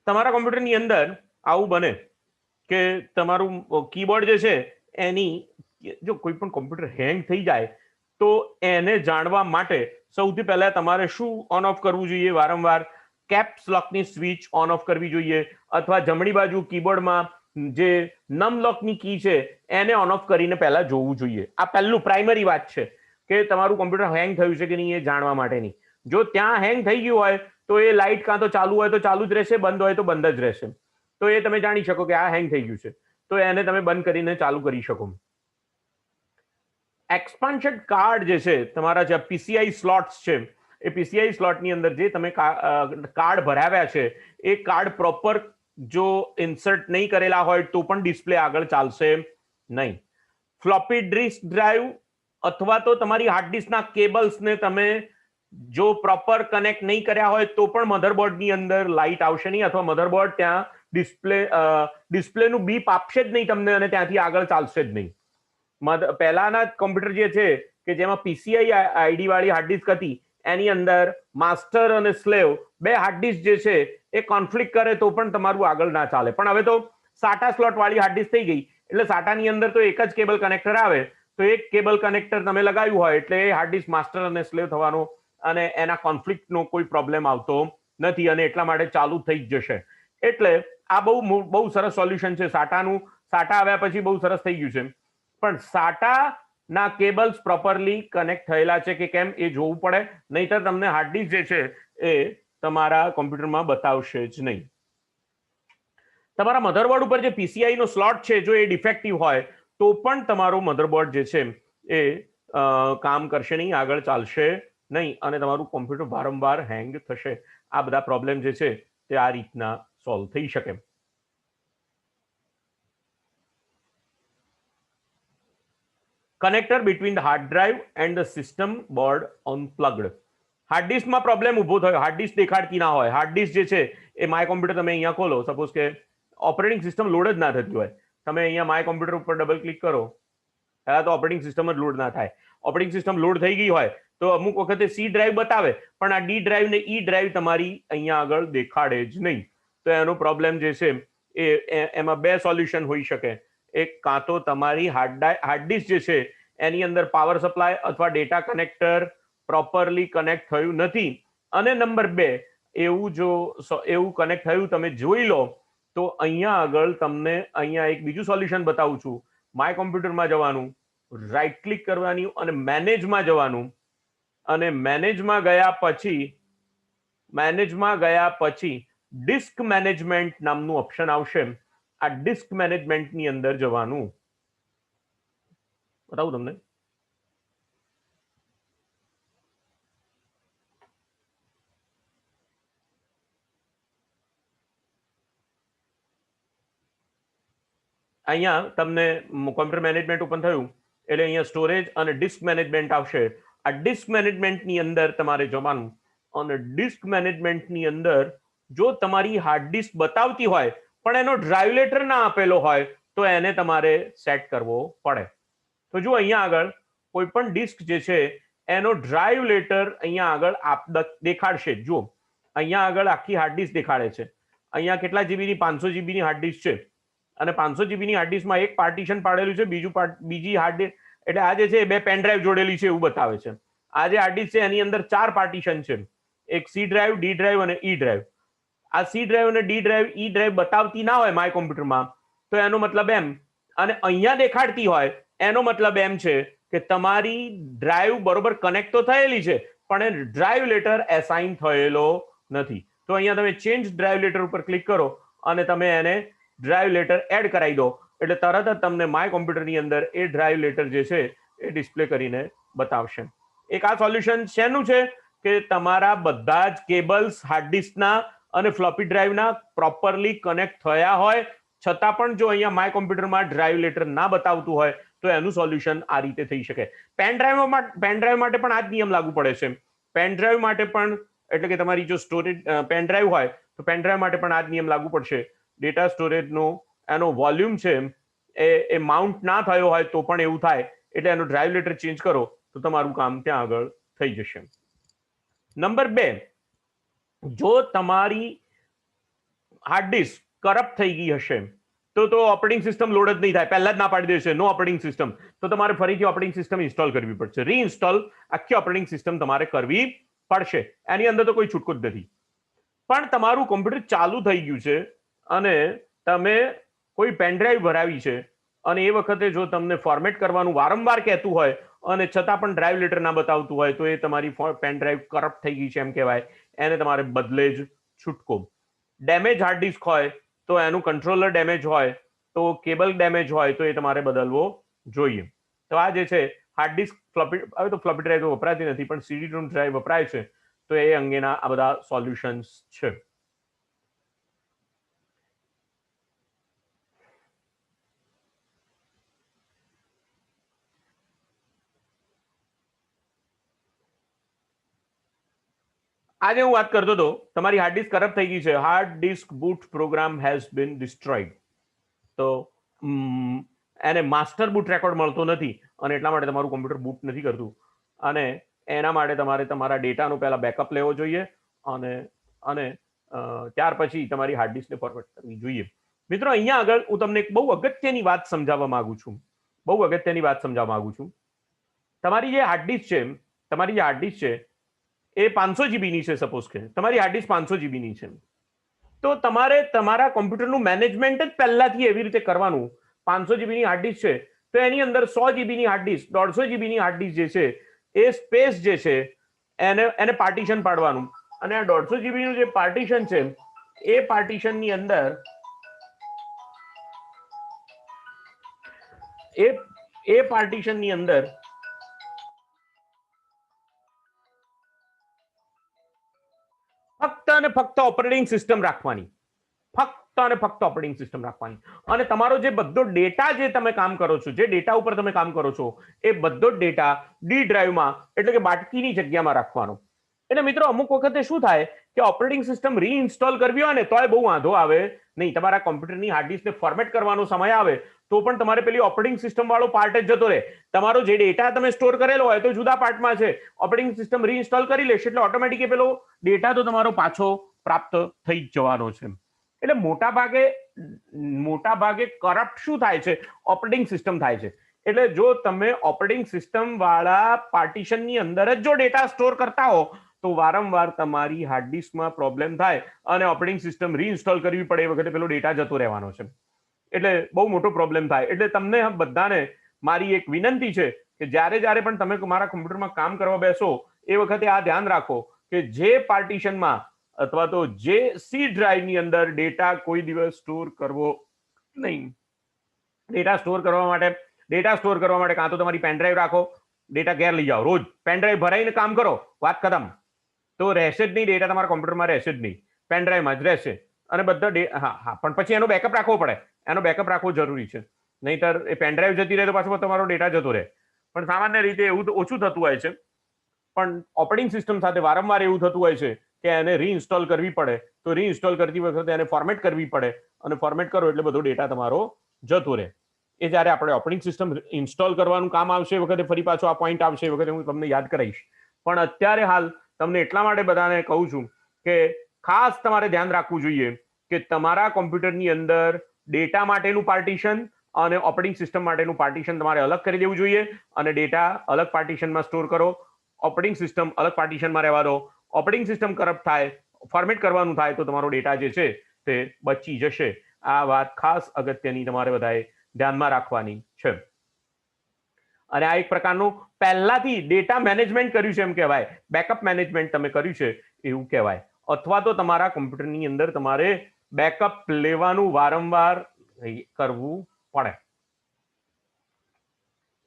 તમારા કોમ્પ્યુટરની અંદર આવું બને કે તમારું કીબોર્ડ જે છે એની જો કોઈ પણ કોમ્પ્યુટર હેંગ થઈ જાય તો એને જાણવા માટે સૌથી પહેલા તમારે શું ઓન ઓફ કરવું જોઈએ? વારંવાર કેપ્સ લોકની સ્વિચ ઓન ઓફ કરવી જોઈએ અથવા જમણી બાજુ કીબોર્ડમાં જે નમ લોકની કી છે એને ઓન ઓફ કરીને પહેલા જોવું જોઈએ. આ પહેલું પ્રાઇમરી વાત છે કે તમારું કોમ્પ્યુટર હેંગ થયું છે કે નહીં એ જાણવા માટેની. જો ત્યાં હેંગ થઈ ગયું હોય તો એ લાઇટ કાં તો ચાલુ હોય તો ચાલુ જ રહેશે, બંધ હોય તો બંધ જ રહેશે. તો એ તમે જાણી શકો કે આ હેંગ થઈ ગયું છે, તો એને તમે બંધ કરીને ચાલુ કરી શકો. એક્સપાન્શન કાર્ડ જે છે તમારા જે પીસીઆઈ સ્લોટ્સ છે, એ પીસીઆઈ સ્લોટની અંદર જે તમે કાર્ડ ભરાવ્યા છે એ કાર્ડ પ્રોપર જો ઇન્સર્ટ નહીં કરેલા હોય તો પણ ડિસ્પ્લે આગળ ચાલશે નહીં. ફ્લોપી ડિસ્ક ડ્રાઈવ અથવા તો તમારી હાર્ડ ડિસ્કના કેબલ્સને તમે જો પ્રોપર કનેક્ટ નહીં કર્યા હોય તો પણ મધરબોર્ડની અંદર લાઇટ આવશે નહીં, અથવા મધરબોર્ડ ત્યાં ડિસ્પ્લેનું બીપ આપશે જ નહીં તમને, અને ત્યાંથી આગળ ચાલશે જ નહીં. પહેલાના કોમ્પ્યુટર જે છે કે જેમાં પીસીઆઈ આઈડી વાળી હાર્ડ ડિસ્ક હતી, એની અંદર માસ્ટર અને સ્લેવ બે હાર્ડ ડિસ્ક જે છે એ કોન્ફ્લિક્ટ કરે તો પણ તમારું આગળ ના ચાલે. પણ હવે તો સાટા સ્લોટ વાળી હાર્ડ ડિસ્ક થઈ ગઈ, એટલે સાટાની અંદર તો એક જ કેબલ કનેક્ટર આવે, તો એક કેબલ કનેક્ટર તમે લગાવ્યું હોય એટલે એ હાર્ડ ડિસ્ક માસ્ટર અને સ્લેવ થવાનો અને એના કોન્ફ્લિક્ટનો કોઈ પ્રોબ્લેમ આવતો નથી, અને એટલા માટે ચાલુ થઈ જ જશે. એટલે આ બહુ સરસ સોલ્યુશન છે સાટાનું. સાટા આવ્યા પછી બહુ સરસ થઈ ગયું છે, પણ સાટાના કેબલ્સ પ્રોપરલી કનેક્ટ થયેલા છે કે કેમ એ જોવું પડે, નહીતર તમને હાર્ડ ડિસ્ક જે છે એ તમારા કોમ્પ્યુટરમાં બતાવશે જ નહીં. તમારા મધરબોર્ડ ઉપર જે પીસીઆઈ નો સ્લોટ છે જો એ ડિફેક્ટિવ હોય તો પણ તમારો મધરબોર્ડ જે છે એ કામ કરશે નહીં, આગળ ચાલશે નહીં, અને તમારું કોમ્પ્યુટર વારંવાર હેંગ થશે. આ બધા પ્રોબ્લેમ જે છે તે આ રીતના સોલ્વ થઈ શકે. Connector between the hard drive and the system board unplugged. Hard ડિસ્કમાં પ્રોબ્લેમ ઉભો થયો, હાર્ડ ડિસ્ક દેખાડતી ના હોય. હાર્ડ ડિસ્ક જે છે એ માય કોમ્પ્યુટર તમે અહીંયા ખોલો, સપોઝ કે ઓપરેટિંગ સિસ્ટમ લોડ જ ના થતી હોય, તમે અહીંયા માય કોમ્પ્યુટર ઉપર ડબલ ક્લિક કરો, પહેલા તો ઓપરેટિંગ સિસ્ટમ જ લોડ ના થાય. ઓપરેટિંગ સિસ્ટમ લોડ થઈ ગઈ હોય તો અમુક વખતે સી ડ્રાઈવ બતાવે, પણ આ ડી ડ્રાઈવ ને ઈ ડ્રાઈવ તમારી અહીંયા આગળ દેખાડે જ નહીં. તો એનો પ્રોબ્લેમ જે છે એમાં બે સોલ્યુશન હોઈ શકે. એક, કાં તો તમારી હાર્ડ ડિસ્ક જે છે એની અંદર પાવર સપ્લાય અથવા ડેટા કનેક્ટર પ્રોપરલી કનેક્ટ થયું નથી, અને નંબર બે, એવું કનેક્ટ થયું તમે જોઈ લો તો અહીંયા આગળ તમને અહીંયા એક બીજું સોલ્યુશન બતાવું છું. માય કોમ્પ્યુટરમાં જવાનું, રાઈટ ક્લિક કરવાની અને મેનેજમાં જવાનું, અને મેનેજમાં ગયા પછી ડિસ્ક મેનેજમેન્ટ નામનું ઓપ્શન આવશે. આ ડિસ્ક મેનેજમેન્ટની અંદર જવાનું. બતાવું તમને. અહીંયા તમને કોમ્પ્યુટર મેનેજમેન્ટ ઓપન થયું એટલે અહીંયા સ્ટોરેજ અને ડિસ્ક મેનેજમેન્ટ આવશે. આ ડિસ્ક મેનેજમેન્ટની અંદર તમારે જવાનું, અને ડિસ્ક મેનેજમેન્ટની અંદર જો તમારી હાર્ડ ડિસ્ક બતાવતી હોય પણ એનો ડ્રાઈવ લેટર ના આપેલો હોય તો એને તમારે સેટ કરવો પડે. તો જો અહીંયા આગળ કોઈ પણ ડિસ્ક જે છે એનો ડ્રાઈવ લેટર અહીંયા આગળ દેખાડશે. જો અહીંયા આગળ આખી હાર્ડ ડિસ્ક દેખાડે છે. અહીંયા કેટલા જીબીની? 500 જીબીની હાર્ડ ડિસ્ક છે, અને 500 જીબીની હાર્ડ ડિસ્કમાં એક પાર્ટીશન પાડેલું છે, બીજી હાર્ડ ડિસ્ક, એટલે આ જે છે બે પેન ડ્રાઈવ જોડેલી છે એવું બતાવે છે. આ જે હાર્ડ ડિસ્ક છે એની અંદર 4 પાર્ટીશન છે, એક સી ડ્રાઈવ, ડી ડ્રાઈવ અને ઈ ડ્રાઈવ. આ સી ડ્રાઈવ અને ડી ડ્રાઈવ, ઈ ડ્રાઈવ બતાવતી ના હોય માય કોમ્પ્યુટરમાં તો એનો મતલબ એમ, અને અહીંયા દેખાડતી હોય એનો મતલબ એમ છે કે તમારી ડ્રાઈવ બરોબર કનેક્ટ તો થયેલી છે પણ એ ડ્રાઈવ લેટર એસાઇન થયેલો નથી. તો અહીંયા તમે ચેન્જ ડ્રાઈવ લેટર ઉપર ક્લિક કરો અને તમે એને ડ્રાઈવ લેટર એડ કરાવી દો, એટલે તરત જ તમને માય કોમ્પ્યુટરની અંદર એ ડ્રાઈવ લેટર જે છે એ ડિસ્પ્લે કરીને બતાવશે. એક આ સોલ્યુશન શેનું છે કે તમારા બધા જ કેબલ્સ હાર્ડ ડિસ્કના અને ફ્લોપી ડ્રાઈવના પ્રોપરલી કનેક્ટ થયા હોય છતાં પણ જો અહીંયા માય કોમ્પ્યુટરમાં ડ્રાઈવ લેટર ના બતાવતું હોય તો એનું સોલ્યુશન આ રીતે થઈ શકે. પેન ડ્રાઈવ માટે પણ આ જ નિયમ લાગુ પડે છે. પેન ડ્રાઈવ માટે પણ, એટલે કે તમારી જો સ્ટોરેજ પેન ડ્રાઈવ હોય તો પેન ડ્રાઈવ માટે પણ આ જ નિયમ લાગુ પડશે. ડેટા સ્ટોરેજનો એનો વોલ્યુમ છે એ માઉન્ટ ના થયો હોય તો પણ એવું થાય, એટલે એનો ડ્રાઈવ લેટર ચેન્જ કરો તો તમારું કામ ત્યાં આગળ થઈ જશે. નંબર 2, જો તમારી હાર્ડ ડિસ્ક કરપ્ટ થઈ ગઈ હશે તો ઓપરેટિંગ સિસ્ટમ લોડ જ નહીં થાય, પહેલા જ ના પાડી દેશે નો ઓપરેટિંગ સિસ્ટમ, તો તમારે ફરીથી ઓપરેટિંગ સિસ્ટમ ઇન્સ્ટોલ કરવી પડશે. રીઇન્સ્ટોલ આખી ઓપરેટિંગ સિસ્ટમ તમારે કરવી પડશે. એની અંદર તો કોઈ છૂટકો જ નથી. પણ તમારું કોમ્પ્યુટર ચાલુ થઈ ગયું છે અને તમે કોઈ પેનડ્રાઈવ ભરાવી છે, અને એ વખતે જો તમને ફોર્મેટ કરવાનું વારંવાર કહેતું હોય અને છતાં પણ ડ્રાઈવ લેટર ના બતાવતું હોય તો એ તમારી પેનડ્રાઈવ કરપ્ટ થઈ ગઈ છે એમ કહેવાય. એને તમારે બદલે જ છૂટકો. ડેમેજ હાર્ડ ડિસ્ક હોય તો એનું કંટ્રોલર ડેમેજ હોય તો કેબલ ડેમેજ હોય તો એ તમારે બદલવો જોઈએ. તો આ જે છે હાર્ડ ડિસ્ક ફ્લોપી, હવે તો ફ્લોપી ડ્રાઈવ તો વપરાતી નથી પણ સીડી રોમ ડ્રાઈવ વપરાય છે, તો એ અંગેના આ બધા સોલ્યુશન્સ છે. આજે હું વાત કરતો હતો તમારી હાર્ડ ડિસ્ક કરપ્ટ થઈ ગઈ છે, hard disk boot program has been destroyed. તો એને માસ્ટર બૂટ રેકોર્ડ મળતો નથી અને એટલા માટે તમારું કોમ્પ્યુટર બૂટ નથી કરતું, અને એના માટે તમારે તમારા ડેટાનો પહેલા બેકઅપ લેવો જોઈએ અને અને ત્યાર પછી તમારી હાર્ડ ડિસ્કને ફોરવર્ડ કરવી જોઈએ. મિત્રો અહીંયા આગળ હું તમને એક બહુ અગત્યની વાત સમજાવવા માંગુ છું, બહુ અગત્યની વાત સમજાવવા માંગુ છું. તમારી જે હાર્ડ ડિસ્ક છે, તમારી જે હાર્ડ ડિસ્ક છે એ 500 જીબીની છે, સપોઝ કે તમારી હાર્ડ ડિસ્ક 500 જીબીની છે, તો તમારે તમારા કોમ્પ્યુટરનું મેનેજમેન્ટ જ પહેલાથી એવી રીતે કરવાનું. 500 જીબીની હાર્ડ ડિસ્ક છે તો એની અંદર 100 જીબીની હાર્ડ ડિસ્ક, 150 જીબીની હાર્ડ ડિસ્ક જે છે એ સ્પેસ જે છે એને પાર્ટીશન પાડવાનું, અને આ 150 જીબીનું જે પાર્ટીશન છે એ પાર્ટીશનની અંદર એ પાર્ટીશનની અંદર ફક્ત અને ફક્ત ઓપરેટિંગ સિસ્ટમ રાખવાની, ફક્ત અને ફક્ત ઓપરેટિંગ સિસ્ટમ રાખવાની. અને તમારો જે બધો ડેટા જે તમે કામ કરો છો, જે ડેટા ઉપર તમે કામ કરો છો, એ બધો જ ડેટા ડી ડ્રાઈવમાં એટલે કે બાટકીની જગ્યામાં રાખવાનો. એટલે મિત્રો અમુક વખતે શું થાય કે ઓપરેટિંગ સિસ્ટમ રીઇન્સ્ટોલ કરવી હોય ને તોય બહુ વાંધો આવે નહીં. તમારા કોમ્પ્યુટરની હાર્ડ ડિસ્કને ફોર્મેટ કરવાનો સમય આવે તો પણ તમારે પેલી ઓપરેટિંગ સિસ્ટમ વાળો પાર્ટ જ જતો રહે. તમારો જે ડેટા તમે સ્ટોર કરેલો હોય તો જુદા પાર્ટમાં છે, ઓપરેટિંગ સિસ્ટમ રીઇન્સ્ટોલ કરી લેશે એટલે ઓટોમેટિક પેલો ડેટા તો તમારો પાછો પ્રાપ્ત થઈ જ જવાનો છે. એટલે મોટા ભાગે કરપ્ટ શું થાય છે, ઓપરેટિંગ સિસ્ટમ થાય છે. એટલે જો તમે ઓપરેટિંગ સિસ્ટમ વાળા પાર્ટીશનની અંદર જ જો ડેટા સ્ટોર કરતા હો તો વારંવાર તમારી હાર્ડ ડિસ્કમાં પ્રોબ્લેમ થાય અને ઓપરેટિંગ સિસ્ટમ રીઇન્સ્ટોલ કરવી પડે એ વખતે પેલો ડેટા જતો રહેવાનો છે, એટલે બહુ મોટો પ્રોબ્લેમ થાય. એટલે તમને બધાને મારી એક વિનંતી છે કે જ્યારે પણ તમે મારા કોમ્પ્યુટરમાં કામ કરવા બેસો એ વખતે આ ધ્યાન રાખો કે જે પાર્ટીશનમાં અથવા તો જે સી ડ્રાઈવની અંદર ડેટા કોઈ દિવસ સ્ટોર કરવો નહીં. ડેટા સ્ટોર કરવા માટે કાં તો તમારી પેન ડ્રાઈવ રાખો, ડેટા ઘેર લઈ જાઓ, રોજ પેન ડ્રાઈવ ભરાઈને કામ કરો, વાત ખતમ. તો રહેશે જ નહીં, ડેટા તમારા કોમ્પ્યુટરમાં રહેશે જ નહીં, પેન ડ્રાઈવમાં જ રહેશે. અને બધા હા પણ પછી એનો બેકઅપ રાખવો પડે, એનો બેકઅપ રાખવો જરૂરી છે, નહીંતર એ પેન ડ્રાઈવ જતી રહે તો પાછો તમારો ડેટા જતો રહે. પણ સામાન્ય રીતે એવું તો ઓછું થતું હોય છે, પણ ઓપરેટિંગ સિસ્ટમ સાથે વારંવાર એવું થતું હોય છે કે એને રીઇન્સ્ટોલ કરવી પડે, તો રીઇન્સ્ટોલ કરતી વખતે એને ફોર્મેટ કરવી પડે, અને ફોર્મેટ કરો એટલે બધો ડેટા તમારો જતો રહે. એ જ્યારે આપણે ઓપરેટિંગ સિસ્ટમ ઇન્સ્ટોલ કરવાનું કામ આવશે એ વખતે ફરી પાછો આ પોઈન્ટ આવશે, એ વખતે હું તમને યાદ કરાવીશ. પણ અત્યારે હાલ તમને એટલા માટે બધાને કહું છું કે ખાસ તમારે ધ્યાન રાખવું જોઈએ કે તમારા કોમ્પ્યુટરની અંદર ડેટા માટેનું પાર્ટીશન અને ઓપરેટિંગ સિસ્ટમ માટેનું પાર્ટીશન તમારે અલગ કરી દેવું જોઈએ, અને ડેટા અલગ પાર્ટીશનમાં સ્ટોર કરો, ઓપરેટિંગ સિસ્ટમ અલગ પાર્ટીશનમાં રહેવા દો. ઓપરેટિંગ સિસ્ટમ કરપ્ટ થાય, ફોર્મેટ કરવાનું થાય તો તમારો ડેટા જે છે તે બચી જશે. આ વાત ખાસ અગત્યની તમારે બધાએ ધ્યાનમાં રાખવાની છે. અને આ એક પ્રકારનું પહેલાથી ડેટા મેનેજમેન્ટ કર્યું છે એમ કહેવાય, બેકઅપ મેનેજમેન્ટ તમે કર્યું છે એવું કહેવાય. અથવા તો તમારા કોમ્પ્યુટરની અંદર તમારે બેકઅપ લેવાનું વારંવાર કરવું પડે.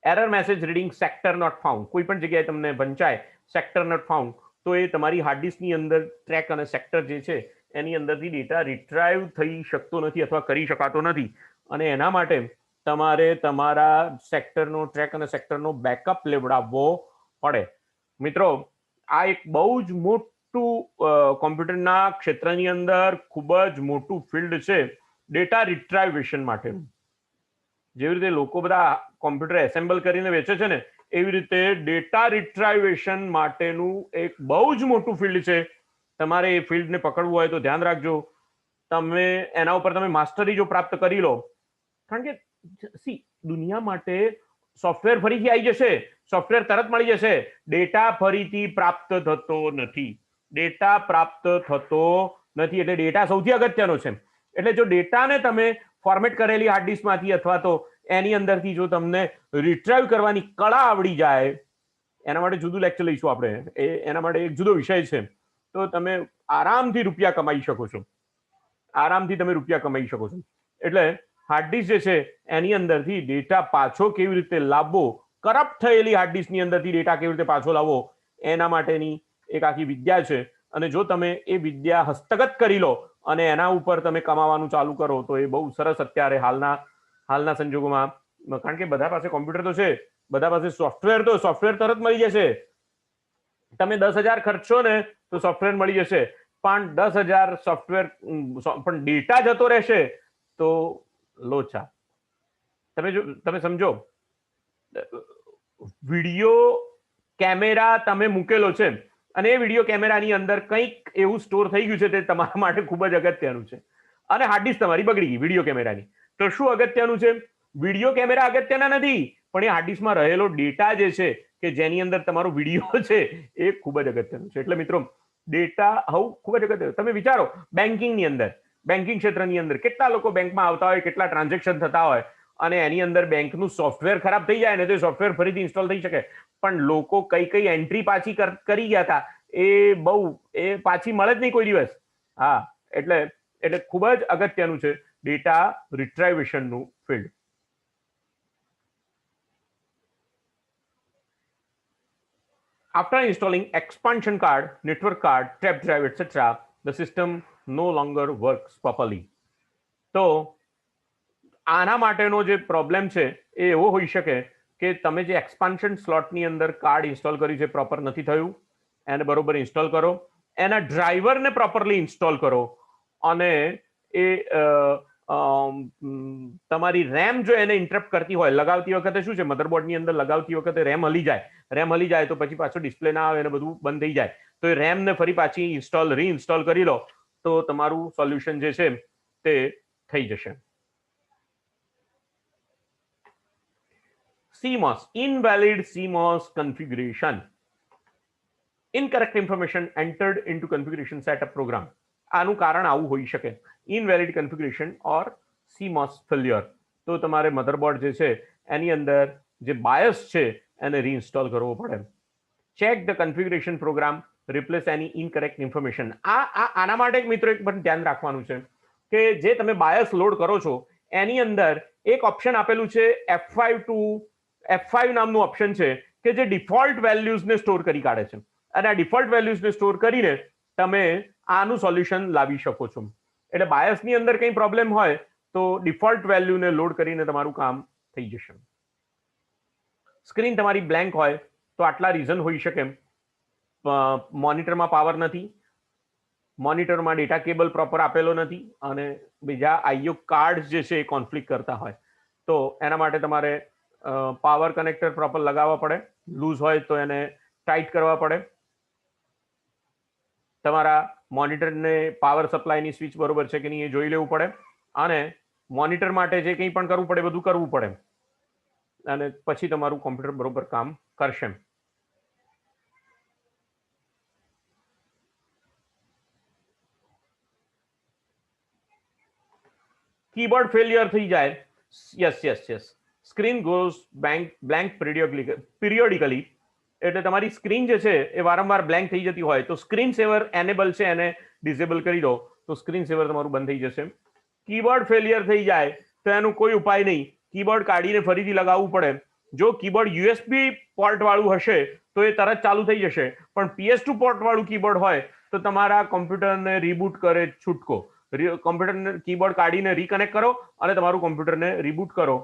Error message reading sector not found, કોઈ પણ જગ્યાએ તમને વંચાય સેક્ટર નોટ ફાઉન્ડ તો એ તમારી હાર્ડ ડિસ્કની અંદર ટ્રેક અને સેક્ટર જે છે એની અંદરથી ડેટા રિટ્રાઈવ થઈ શકતો નથી અથવા કરી શકાતો નથી, અને એના માટે તમારે તમારા સેક્ટરનો ટ્રેક અને સેક્ટરનો બેકઅપ લેવડાવવો પડે. મિત્રો આ એક બહુ જ મોટું કોમ્પ્યુટરના ક્ષેત્રની અંદર ખૂબ જ મોટું ફિલ્ડ છે ડેટા રિટ્રાઇવેશન માટેનું. જેવી રીતે લોકો બધા કોમ્પ્યુટર એસેમ્બલ કરીને વેચે છે ને, એવી રીતે ડેટા રિટ્રાઇવેશન માટેનું એક બહુ જ મોટું ફિલ્ડ છે. તમારે એ ફિલ્ડને પકડવું હોય તો ધ્યાન રાખજો, તમે એના ઉપર તમે માસ્ટરી જો પ્રાપ્ત કરી લો, કારણ કે દુનિયા માટે સોફ્ટવેર ફરીથી આવી જશે, સોફ્ટવેર તરત મળી જશે, ડેટા ફરીથી પ્રાપ્ત થતો નથી, ડેટા પ્રાપ્ત થતો નથી. એટલે ડેટા સૌથી અગત્યનો છે. એટલે જો ડેટાને તમે ફોર્મેટ કરેલી હાર્ડ ડિસ્કમાંથી અથવા તો એની અંદરથી જો તમને રિટ્રાઈવ કરવાની કળા આવડી જાય, એના માટે જુદું લેક્ચર લઈશું આપણે, એના માટે એક જુદો વિષય છે, તો તમે આરામથી રૂપિયા કમાઈ શકો છો, આરામથી તમે રૂપિયા કમાઈ શકો છો. એટલે હાર્ડ ડિસ્ક જે છે એની અંદરથી ડેટા પાછો કેવી રીતે લાવવો, કરપ્ટ થયેલી હાર્ડ ડિસ્કની અંદરથી ડેટા કેવી રીતે પાછો લાવવો, એના માટેની એક આખી વિદ્યા છે. અને જો તમે એ વિદ્યા હસ્તગત કરી લો અને એના ઉપર તમે કમાવાનું ચાલુ કરો તો એ બહુ સરસ અત્યારે હાલના સંજોગોમાં, કારણ કે બધા પાસે કોમ્પ્યુટર તો છે, બધા પાસે સોફ્ટવેર તરત મળી જશે. તમે 10,000 ખર્ચશો ને તો સોફ્ટવેર મળી જશે, પણ 10,000 સોફ્ટવેર પણ ડેટા જતો રહેશે તો લોચા. તમે સમજો, વિડીયો કેમેરા તમે મૂકેલો છે અને એ વિડીયો કેમેરાની અંદર કંઈક એવું સ્ટોર થઈ ગયું છે તે તમારા માટે ખૂબ જ અગત્યનું છે, અને હાર્ડ ડિસ્ક તમારી બગડી ગઈ વિડીયો કેમેરાની, તો શું અગત્યનું છે? વિડીયો કેમેરા અગત્યના નથી, પણ એ હાર્ડ ડિસ્કમાં રહેલો ડેટા જે છે કે જેની અંદર તમારો વિડીયો છે એ ખૂબ જ અગત્યનું છે. એટલે મિત્રો ડેટા હોવું ખૂબ જ અગત્યનું. તમે વિચારો, બેન્કિંગની અંદર, બેન્કિંગ ક્ષેત્રની અંદર કેટલા લોકો બેંકમાં આવતા હોય, કેટલા ટ્રાન્ઝેક્શન થતા હોય, અને એની અંદર બેંકનું સોફ્ટવેર ખરાબ થઈ જાય ને તો સોફ્ટવેર ફરીથી ઇન્સ્ટોલ થઈ શકે, પણ લોકો કઈ એન્ટ્રી પાછી કરી ગયા હતા એ પાછી મળે જ નહીં કોઈ દિવસ. હા, એટલે ખૂબ જ અગત્યનું છે ડેટા રિટ્રાઇવેશનનું ફિલ્ડ. After installing expansion card, network card, tap drive, etc., the system no longer works properly. તો આના માટેનો જે પ્રોબ્લેમ છે એ એવો હોઈ શકે કે તમે જે એક્સપાન્શન સ્લોટની અંદર કાર્ડ ઇન્સ્ટોલ કર્યું છે પ્રોપર નથી થયું, એને બરોબર ઇન્સ્ટોલ કરો, એના ડ્રાઈવરને પ્રોપરલી ઇન્સ્ટોલ કરો, અને એ તમારી રેમ જો એને ઇન્ટરપ્ટ કરતી હોય, લગાવતી વખતે શું છે, મધરબોર્ડની અંદર લગાવતી વખતે રેમ હલી જાય તો પછી પાછો ડિસ્પ્લે ના આવે અને બધું બંધ થઈ જાય, તો એ રેમને ફરી પાછી રીઇન્સ્ટોલ કરી લો તો તમારું સોલ્યુશન જે છે તે થઈ જશે. CMOS, invalid CMOS configuration. Incorrect information entered into configuration setup program. આનું કારણ આવું હોઈ શકે, ઇનવેલિડ કન્ફિગ્યુરેશન ઓર CMOS ફેલ્યોર. તો તમારે મધરબોર્ડ જે છે એની અંદર જે બાયસ છે એને રીઇન્સ્ટોલ કરવો પડે. Check the configuration program, replace any incorrect information. આના માટે એક મિત્રો એક પણ ધ્યાન રાખવાનું છે કે જે તમે બાયસ લોડ કરો છો એની અંદર એક ઓપ્શન આપેલું છે F5 નામનું ઓપ્શન છે કે જે ડિફોલ્ટ વેલ્યુઝને સ્ટોર કરી કાઢે છે, અને આ ડિફોલ્ટ વેલ્યુઝને સ્ટોર કરીને તમે આનું સોલ્યુશન લાવી શકો છો. એટલે બાયસની અંદર કંઈ પ્રોબ્લેમ હોય તો ડિફોલ્ટ વેલ્યુને લોડ કરીને તમારું કામ થઈ જશે. સ્ક્રીન તમારી બ્લેન્ક હોય તો આટલા રીઝન હોઈ શકે. મોનિટરમાં પાવર નથી, મોનિટરમાં ડેટા કેબલ પ્રોપર આપેલો નથી, અને બીજા આઈઓ કાર્ડ જે છે એ કોન્ફ્લિક્ટ કરતા હોય, તો એના માટે તમારે પાવર કનેક્ટર પ્રોપર લગાવવા પડે, લૂઝ હોય તો એને ટાઈટ કરવા પડે, તમારા મોનિટરને પાવર સપ્લાયની સ્વિચ બરોબર છે કે નહીં એ જોઈ લેવું પડે, અને મોનિટર માટે જે કંઈ પણ કરવું પડે બધું કરવું પડે, અને પછી તમારું કોમ્પ્યુટર બરોબર કામ કરશે. કીબોર્ડ ફેલિયર થઈ જાય, yes, screen goes blank periodically, એટલે તમારી સ્ક્રીન જે છે એ વારંવાર બ્લેન્ક થઈ જતી હોય તો સ્ક્રીન સેવર એનેબલ છે એને ડિસેબલ કરી દો તો સ્ક્રીન સેવર તમારું બંધ થઈ જશે. કીબોર્ડ ફેલિયર થઈ જાય તો એનું કોઈ ઉપાય નહીં, કીબોર્ડ કાઢીને ફરીથી લગાવવું પડે. જો કીબોર્ડ USB પોર્ટ વાળું હશે તો એ તરત ચાલુ થઈ જશે, પણ PS2 પોર્ટ વાળું કીબોર્ડ હોય તો તમારા કોમ્પ્યુટરને રીબૂટ કરે છૂટકો. કોમ્પ્યુટરને કીબોર્ડ કાઢીને રીકનેક્ટ કરો અને તમારું કોમ્પ્યુટરને રીબૂટ કરો,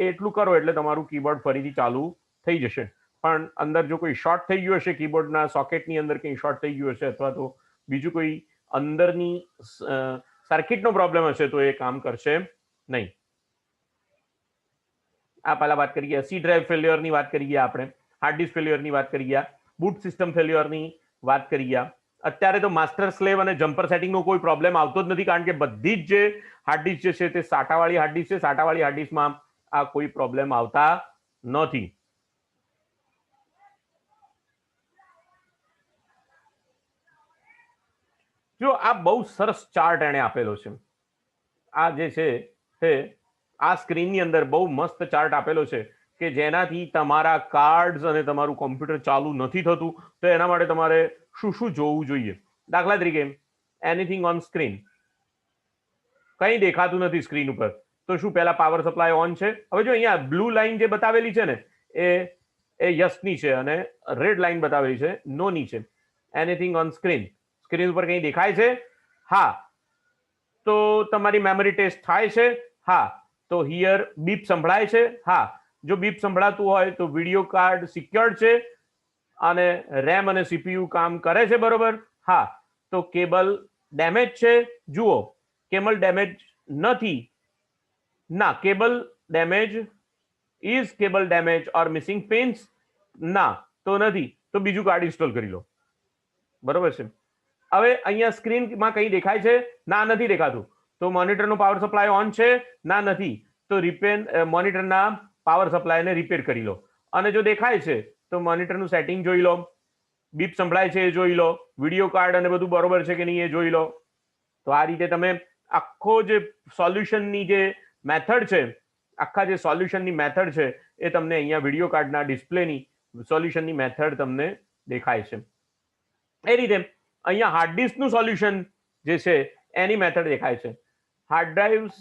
એટલું કરો એટલે તમારું કીબોર્ડ ફરીથી ચાલુ થઈ જશે. પણ અંદર જો કોઈ શોર્ટ થઈ ગયું હશે, કીબોર્ડના સોકેટની અંદર કંઈ શોર્ટ થઈ ગયું હશે, અથવા તો બીજું કોઈ અંદરની સર્કિટનો પ્રોબ્લેમ હશે તો એ કામ કરશે નહીં. આ પહેલા વાત કરી ગયા, સી ડ્રાઈવ ફેલ્યોરની વાત કરી ગયા, આપણે હાર્ડ ડિસ્ક ફેલ્યોરની વાત કરી ગયા, બૂટ સિસ્ટમ ફેલ્યોરની વાત કરી ગયા. અત્યારે તો માસ્ટર સ્લેવ અને જમ્પર સેટિંગનો કોઈ પ્રોબ્લેમ આવતો જ નથી, કારણ કે બધી જ જે હાર્ડ ડિસ્ક જે છે તે સાટાવાળી હાર્ડ ડિસ્ક છે. સાટાવાળી હાર્ડ ડિસ્કમાં આ કોઈ પ્રોબ્લેમ આવતા નથી. જો આ બહુ સરસ ચાર્ટ એને આપેલો છે, આ જે છે તે આ સ્ક્રીનની અંદર બહુ મસ્ત ચાર્ટ આપેલો છે કે જેનાથી તમારા કાર્ડ્સ અને તમારું કોમ્પ્યુટર ચાલુ નથી થતું, તો એના માટે તમારે શું શું જોવું જોઈએ? દાખલા તરીકે એનીથિંગ ઓન સ્ક્રીન, કંઈ દેખાતું નથી સ્ક્રીન ઉપર, તો શું પહેલા પાવર સપ્લાય ઓન છે? હવે જો અહીંયા બ્લુ લાઈન જે બતાવેલી છે ને એ યસની છે અને રેડ લાઈન બતાવેલી છે નોની છે. એનીથિંગ ઓન સ્ક્રીન, સ્ક્રીન ઉપર કંઈ દેખાય છે? હા, તો તમારી મેમરી ટેસ્ટ થાય છે? હા. તો હિયર બીપ સંભળાય છે? હા. જો બીપ સંભળાતું હોય તો વિડીયો કાર્ડ સિક્યોર્ડ છે અને રેમ અને સીપીયુ કામ કરે છે, બરોબર? હા. તો કેબલ ડેમેજ છે? જુઓ, કેબલ ડેમેજ નથી. ના, cable damage is cable damage or missing pins? ના, તો નથી. તો બીજું કાર્ડ ઇન્સ્ટોલ કરી લો, બરોબર છે. હવે અહીંયા સ્ક્રીનમાં કંઈ દેખાય છે? ના, નથી દેખાતું. તો મોનિટરનો પાવર સપ્લાય ઓન છે? ના, નથી. તો મોનિટરના પાવર સપ્લાયને રિપેર કરી લો. અને જો દેખાય છે તો મોનિટરનું સેટિંગ જોઈ લો, બીપ સંભળાય છે એ જોઈ લો, વિડીયો કાર્ડ અને બધું બરોબર છે કે નહીં એ જોઈ લો. તો આ રીતે તમે આખો જે સોલ્યુશનની જે મેથડ છે, આખા જે સોલ્યુશનની મેથડ છે એ તમને અહીંયા વિડીયો કાર્ડના ડિસ્પ્લેની સોલ્યુશનની મેથડ તમને દેખાય છે. એ રીતે અહીંયા હાર્ડ ડિસ્કનું સોલ્યુશન જે છે એની મેથડ દેખાય છે. Hard drives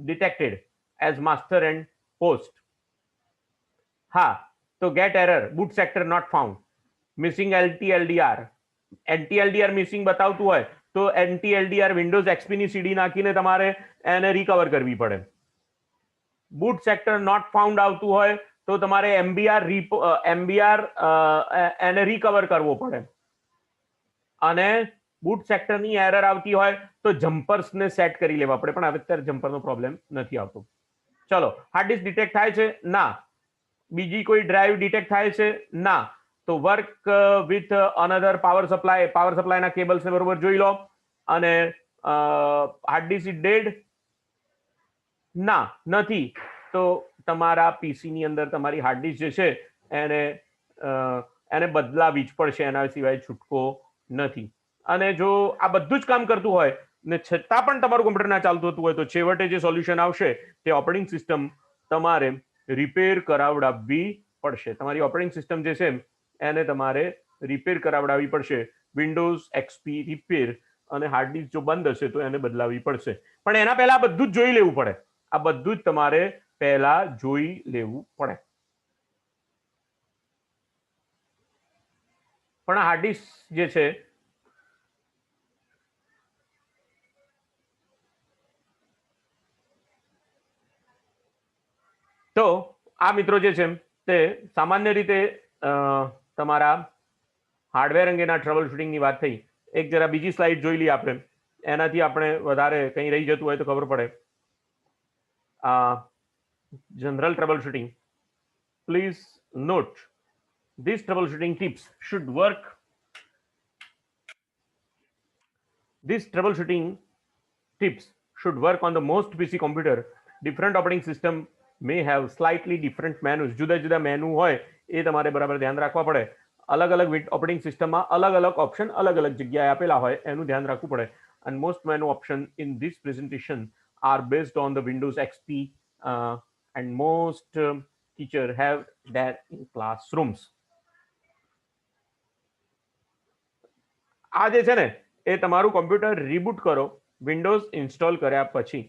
detected as master and host. હા, તો get error, boot sector not found, missing LTLDR. NTLDR missing બતાવતું હોય તો NTLDR વિન્ડોઝ XP ની સીડી નાખીને તમારે એને રિકવર કરવી પડે. બુટ સેક્ટર નોટ ફાઉન્ડ આવતું હોય તો તમારે MBR એને રિકવર કરવો પડે. અને બુટ સેક્ટરની એરર આવતી હોય તો જમ્પર્સને સેટ કરી લેવા પડે, પણ અત્યારે જમ્પરનો પ્રોબ્લેમ નથી આવતો. ચલો, હાર્ડ ડિસ્ક ડિટેક્ટ થાય છે? ના. બીજી કોઈ ડ્રાઈવ ડિટેક્ટ થાય છે? ના. તો વર્ક વિથ અનધર પાવર સપ્લાયના કેબલ્સને બરોબર જોઈ લો. અને હાર્ડ ડિસ્ક ઇઝ ડેડ? ના, નથી. તો તમારા પીસીની અંદર તમારી હાર્ડ ડિસ્ક જે છે એને બદલાવી જ પડશે, એના સિવાય છૂટકો નથી. અને જો આ બધું જ કામ કરતું હોય ને છતાં પણ તમારું કોમ્પ્યુટર ના ચાલતું હતું હોય તો છેવટે જે સોલ્યુશન આવશે તે ઓપરેટિંગ સિસ્ટમ તમારે રિપેર કરાવડાવવી પડશે. તમારી ઓપરેટિંગ સિસ્ટમ જે છે એને તમારે રિપેર કરાવડાવવી પડશે. વિન્ડોઝ XP રિપેર, અને હાર્ડ ડિસ્ક જો બંધ હશે તો એને બદલાવી પડશે. પણ એના પહેલા આ બધું જ જોઈ લેવું પડે. આ બધું જ તમારે પહેલા જોઈ લેવું પડે. પણ હાર્ડ ડિસ્ક જે છે તો આ મિત્રો જે છે તે સામાન્ય રીતે તમારા હાર્ડવેર અંગેના ટ્રબલ શૂટિંગની વાત થઈ. એક જરા બીજી સ્લાઇડ જોઈ લઈએ આપણે, એનાથી આપણે વધારે કંઈ રહી જતું હોય તો ખબર પડે. General troubleshooting. Please note these troubleshooting tips should work. These troubleshooting tips should work on the most PC computer. Different operating system may have slightly different menus. જુદા જુદા મેનુ હોય એ તમારે બરાબર ધ્યાન રાખવા પડે. અલગ અલગ ઓપરેટિંગ સિસ્ટમમાં અલગ અલગ ઓપ્શન અલગ અલગ જગ્યાએ આપેલા હોય એનું ધ્યાન રાખવું પડે. And most menu option in this presentation are based on the Windows XP and most teacher have that in classrooms. આ જે છે ને એ તમારું કોમ્પ્યુટર રીબૂટ કરો વિન્ડોઝ ઇન્સ્ટોલ કર્યા પછી.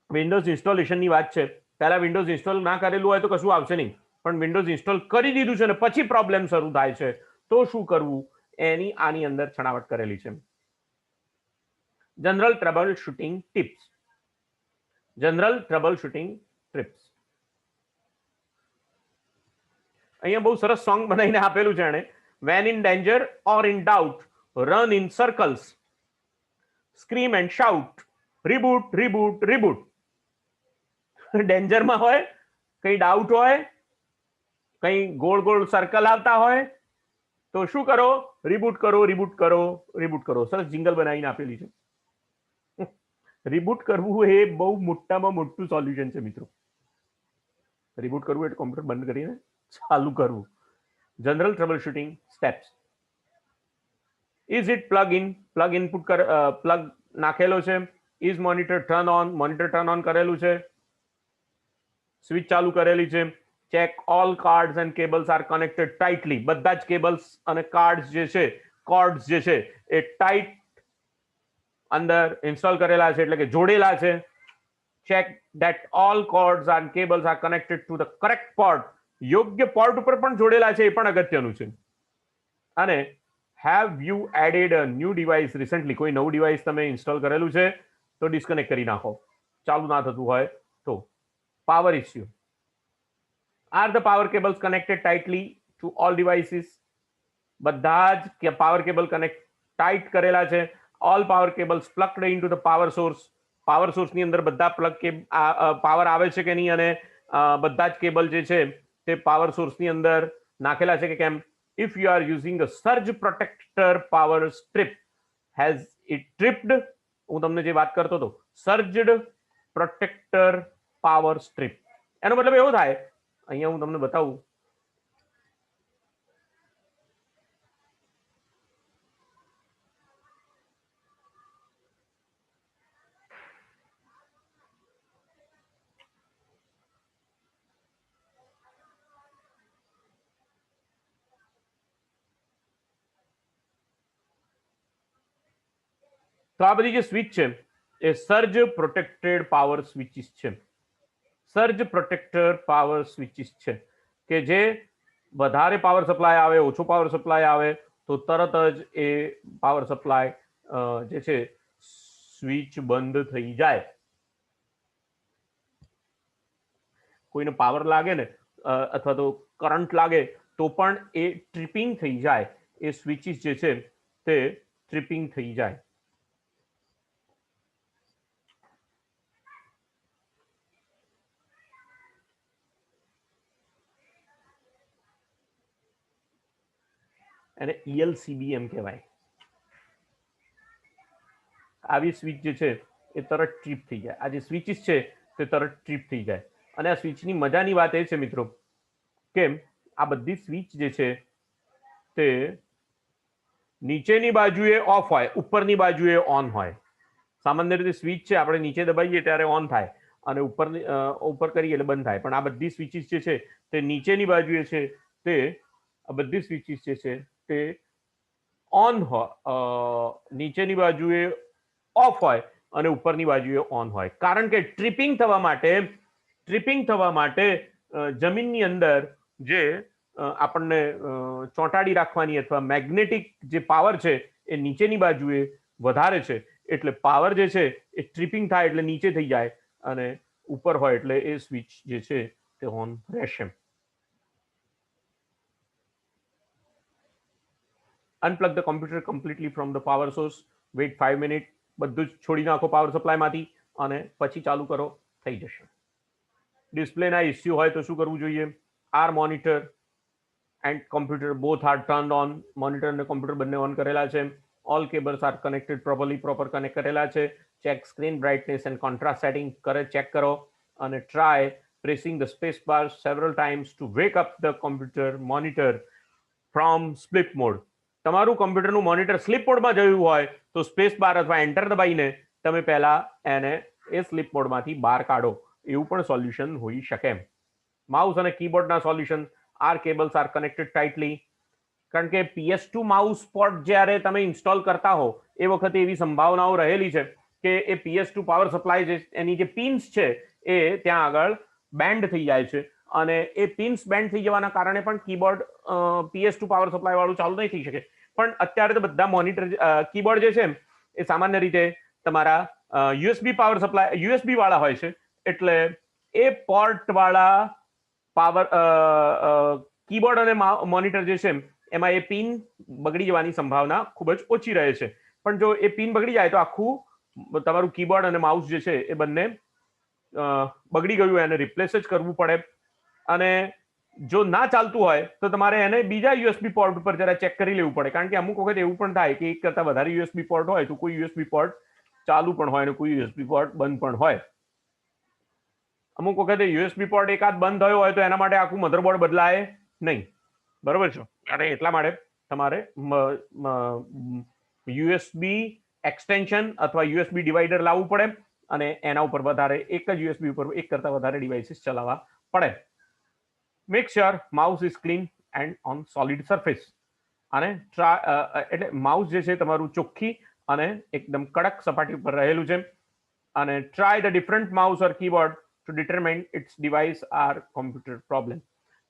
વિન્ડોઝ ઇન્સ્ટોલેશનની વાત છે. પહેલા વિન્ડોઝ ઇન્સ્ટોલ ના કરેલું હોય તો કશું આવશે નહીં, પણ વિન્ડોઝ ઇન્સ્ટોલ કરી દીધું છે ને પછી પ્રોબ્લેમ શરૂ થાય છે તો શું કરવું એની આની અંદર છણાવટ કરેલી છે. General trouble shooting tips. General trouble shooting tips. અહીંયા બહુ સરસ સોંગ બનાવીને આપેલું છે એને. When in danger or in doubt, run in circles, scream and shout, reboot, reboot, reboot. ડેન્જરમાં હોય, કઈ ડાઉટ હોય, કઈ ગોળ ગોળ સર્કલ આવતા હોય તો શું કરો? રિબૂટ કરો, રિબૂટ કરો, રિબૂટ કરો. સરસ જિંગલ બનાવીને આપેલી છે. રિબૂટ કરવું એ બહુ મોટામાં મોટું સોલ્યુશન છે મિત્રો. રિબૂટ કરવું એટલે કોમ્પ્યુટર બંધ કરીને ચાલુ કરવું. General troubleshooting steps. Is it plug input plug નાખેલો છે? Is monitor turn on, monitor turn on કરેલું છે? સ્વિચ ચાલુ કરેલી છે. Check all cards and cables are connected tightly. બધા જ કેબલ્સ અને કાર્ડ્સ જે છે, કોર્ડ્સ જે છે એ ટાઇટ અંદર ઇન્સ્ટોલ કરેલા છે, એટલે કે જોડેલા છે. Check that all cords and cables are connected to the correct port. યોગ્ય પોર્ટ ઉપર પણ જોડેલા છે, એ પણ અગત્યનું છે. અને have you added a new device recently. કોઈ નવું ડિવાઇસ તમે ઇન્સ્ટોલ કરેલું છે તો ડિસ્કનેક્ટ કરી નાખો, ચાલુ ના થતું હોય તો. Power issue. Are the power cables connected tightly to all devices. બધા જ પાવર કેબલ કનેક્ટ ટાઈટ કરેલા છે. All power cables plugged into the power source. Power સોર્સની અંદર બધા પ્લગ કે પાવર આવે છે કે નહીં, અને બધા જ કેબલ જે છે તે પાવર સોર્સની અંદર નાખેલા છે કે કેમ. If you are using a surge protector power strip has it tripped. હું તમને જે વાત કરતો હતો, સર્જડ પ્રોટેક્ટર પાવર સ્ટ્રીપ, એનો મતલબ એવો થાય, અહીંયા હું તમને બતાવું. તો આ બધી જે સ્વિચ છે એ સર્જ પ્રોટેક્ટેડ પાવર સ્વિચીસ છે. સર્જ પ્રોટેક્ટર પાવર સ્વિચીસ છે કે જે વધારે પાવર સપ્લાય આવે, ઓછો પાવર સપ્લાય આવે તો તરત જ એ પાવર સપ્લાય જે છે સ્વિચ બંધ થઈ જાય. કોઈને પાવર લાગે ને અથવા તો કરંટ લાગે તો પણ એ ટ્રિપિંગ થઈ જાય, એ સ્વિચીસ જે છે તે ટ્રિપિંગ થઈ જાય. એને ELCB એમ કહેવાય. આવી સ્વિચ જે છે એ તરત ટ્રીપ થઈ જાય. આ જે સ્વિચીસ છે તે તરત ટ્રીપ થઈ જાય. અને આ સ્વિચની મજાની વાત એ છે મિત્રો કે આ બધી સ્વિચ જે છે તે નીચેની બાજુએ ઓફ હોય, ઉપરની બાજુએ ઓન હોય. સામાન્ય રીતે સ્વિચ છે આપણે નીચે દબાઈએ ત્યારે ઓન થાય અને ઉપર કરીએ એટલે બંધ થાય. પણ આ બધી સ્વિચીસ જે છે તે નીચેની બાજુએ છે, તે આ બધી સ્વિચીસ જે છે તે ઓન હોય, નીચેની બાજુએ ઓફ હોય અને ઉપરની બાજુએ ઓન હોય. કારણ કે ટ્રિપિંગ થવા માટે જમીનની અંદર જે આપણને ચોંટાડી રાખવાની અથવા મેગ્નેટિક જે પાવર છે એ નીચેની બાજુએ વધારે છે, એટલે પાવર જે છે એ ટ્રિપિંગ થાય એટલે નીચે થઈ જાય અને ઉપર હોય એટલે એ સ્વિચ જે છે તે ઓન રહેશે. Unplug the computer completely from the power source. Wait 5 minute. બધું જ છોડી નાખો પાવર સપ્લાયમાંથી અને પછી ચાલુ કરો, થઈ જશે. ડિસ્પ્લેના ઇસ્યુ હોય તો શું કરવું જોઈએ? Are monitor and computer both are turned on. Monitor અને કોમ્પ્યુટર બંને ઓન કરેલા છે. All cables are connected properly, proper connect કરેલા છે. Check screen brightness and contrast setting check કરો અને try pressing the space bar several times to wake up the computer monitor from sleep mode. તમારું કમ્પ્યુટરનું monitor slip મોડમાં જયું હોય તો space bar અથવા એન્ટર દબાઈને તમે પહેલા એને એ સ્લીપ મોડમાંથી બહાર કાઢો. એવું પણ સોલ્યુશન હોઈ શકે. માઉસ અને કીબોર્ડના solution. Are cables are connected tightly. કારણ કે PS2 માઉસ પોર્ટ જ્યારે તમે ઇન્સ્ટોલ કરતા હો એ વખતે એવી સંભાવનાઓ રહેલી છે કે એ PS2 પાવર સપ્લાય એની જે પિન્સ છે એ ત્યાં આગળ બેન્ડ થઈ જાય છે અને એ પિન્સ બેન્ડ થઈ જવાના કારણે પણ કીબોર્ડ PS2 પાવર સપ્લાય વાળું ચાલુ નહીં થઈ શકે. પણ અત્યારે તો બધા મોનિટર કીબોર્ડ જે છે એ સામાન્ય રીતે તમારા USB પાવર સપ્લાય USB વાળા હોય છે, એટલે એ પોર્ટ વાળા પાવર કીબોર્ડ અને મોનિટર જે છે એમાં એ પિન બગડી જવાની સંભાવના ખૂબ જ ઓછી રહે છે. પણ જો એ પિન બગડી જાય તો આખું તમારું કીબોર્ડ અને માઉસ જે છે એ બંને બગડી ગયું, એને રિપ્લેસ જ કરવું પડે. અને જો ના ચાલતું હોય તો તમારે એને બીજા USB પોર્ટ ઉપર જરા ચેક કરી લેવું પડે. કારણ કે અમુક વખત એવું પણ થાય કે એક કરતા વધારે USB પોર્ટ હોય તો કોઈ USB પોર્ટ ચાલુ પણ હોય અને કોઈ USB પોર્ટ બંધ પણ હોય. અમુક વખતે USB પોર્ટ એકાદ બંધ થયો હોય તો એના માટે આખું મધરબોર્ડ બદલાય નહીં. બરોબર છે? અને એટલા માટે તમારે USB એક્સટેન્શન અથવા USB ડિવાઈડર લાવવું પડે અને એના ઉપર વધારે એક જ USB ઉપર એક કરતા વધારે ડિવાઇસીસ ચલાવવા પડે. Make sure mouse is clean and on solid surface. અને એટલે માઉસ જે છે તમારું ચોખ્ખી અને એકદમ કડક સપાટી પર રહેલું છે. અને try the different mouse or keyboard to determine its device are computer problem.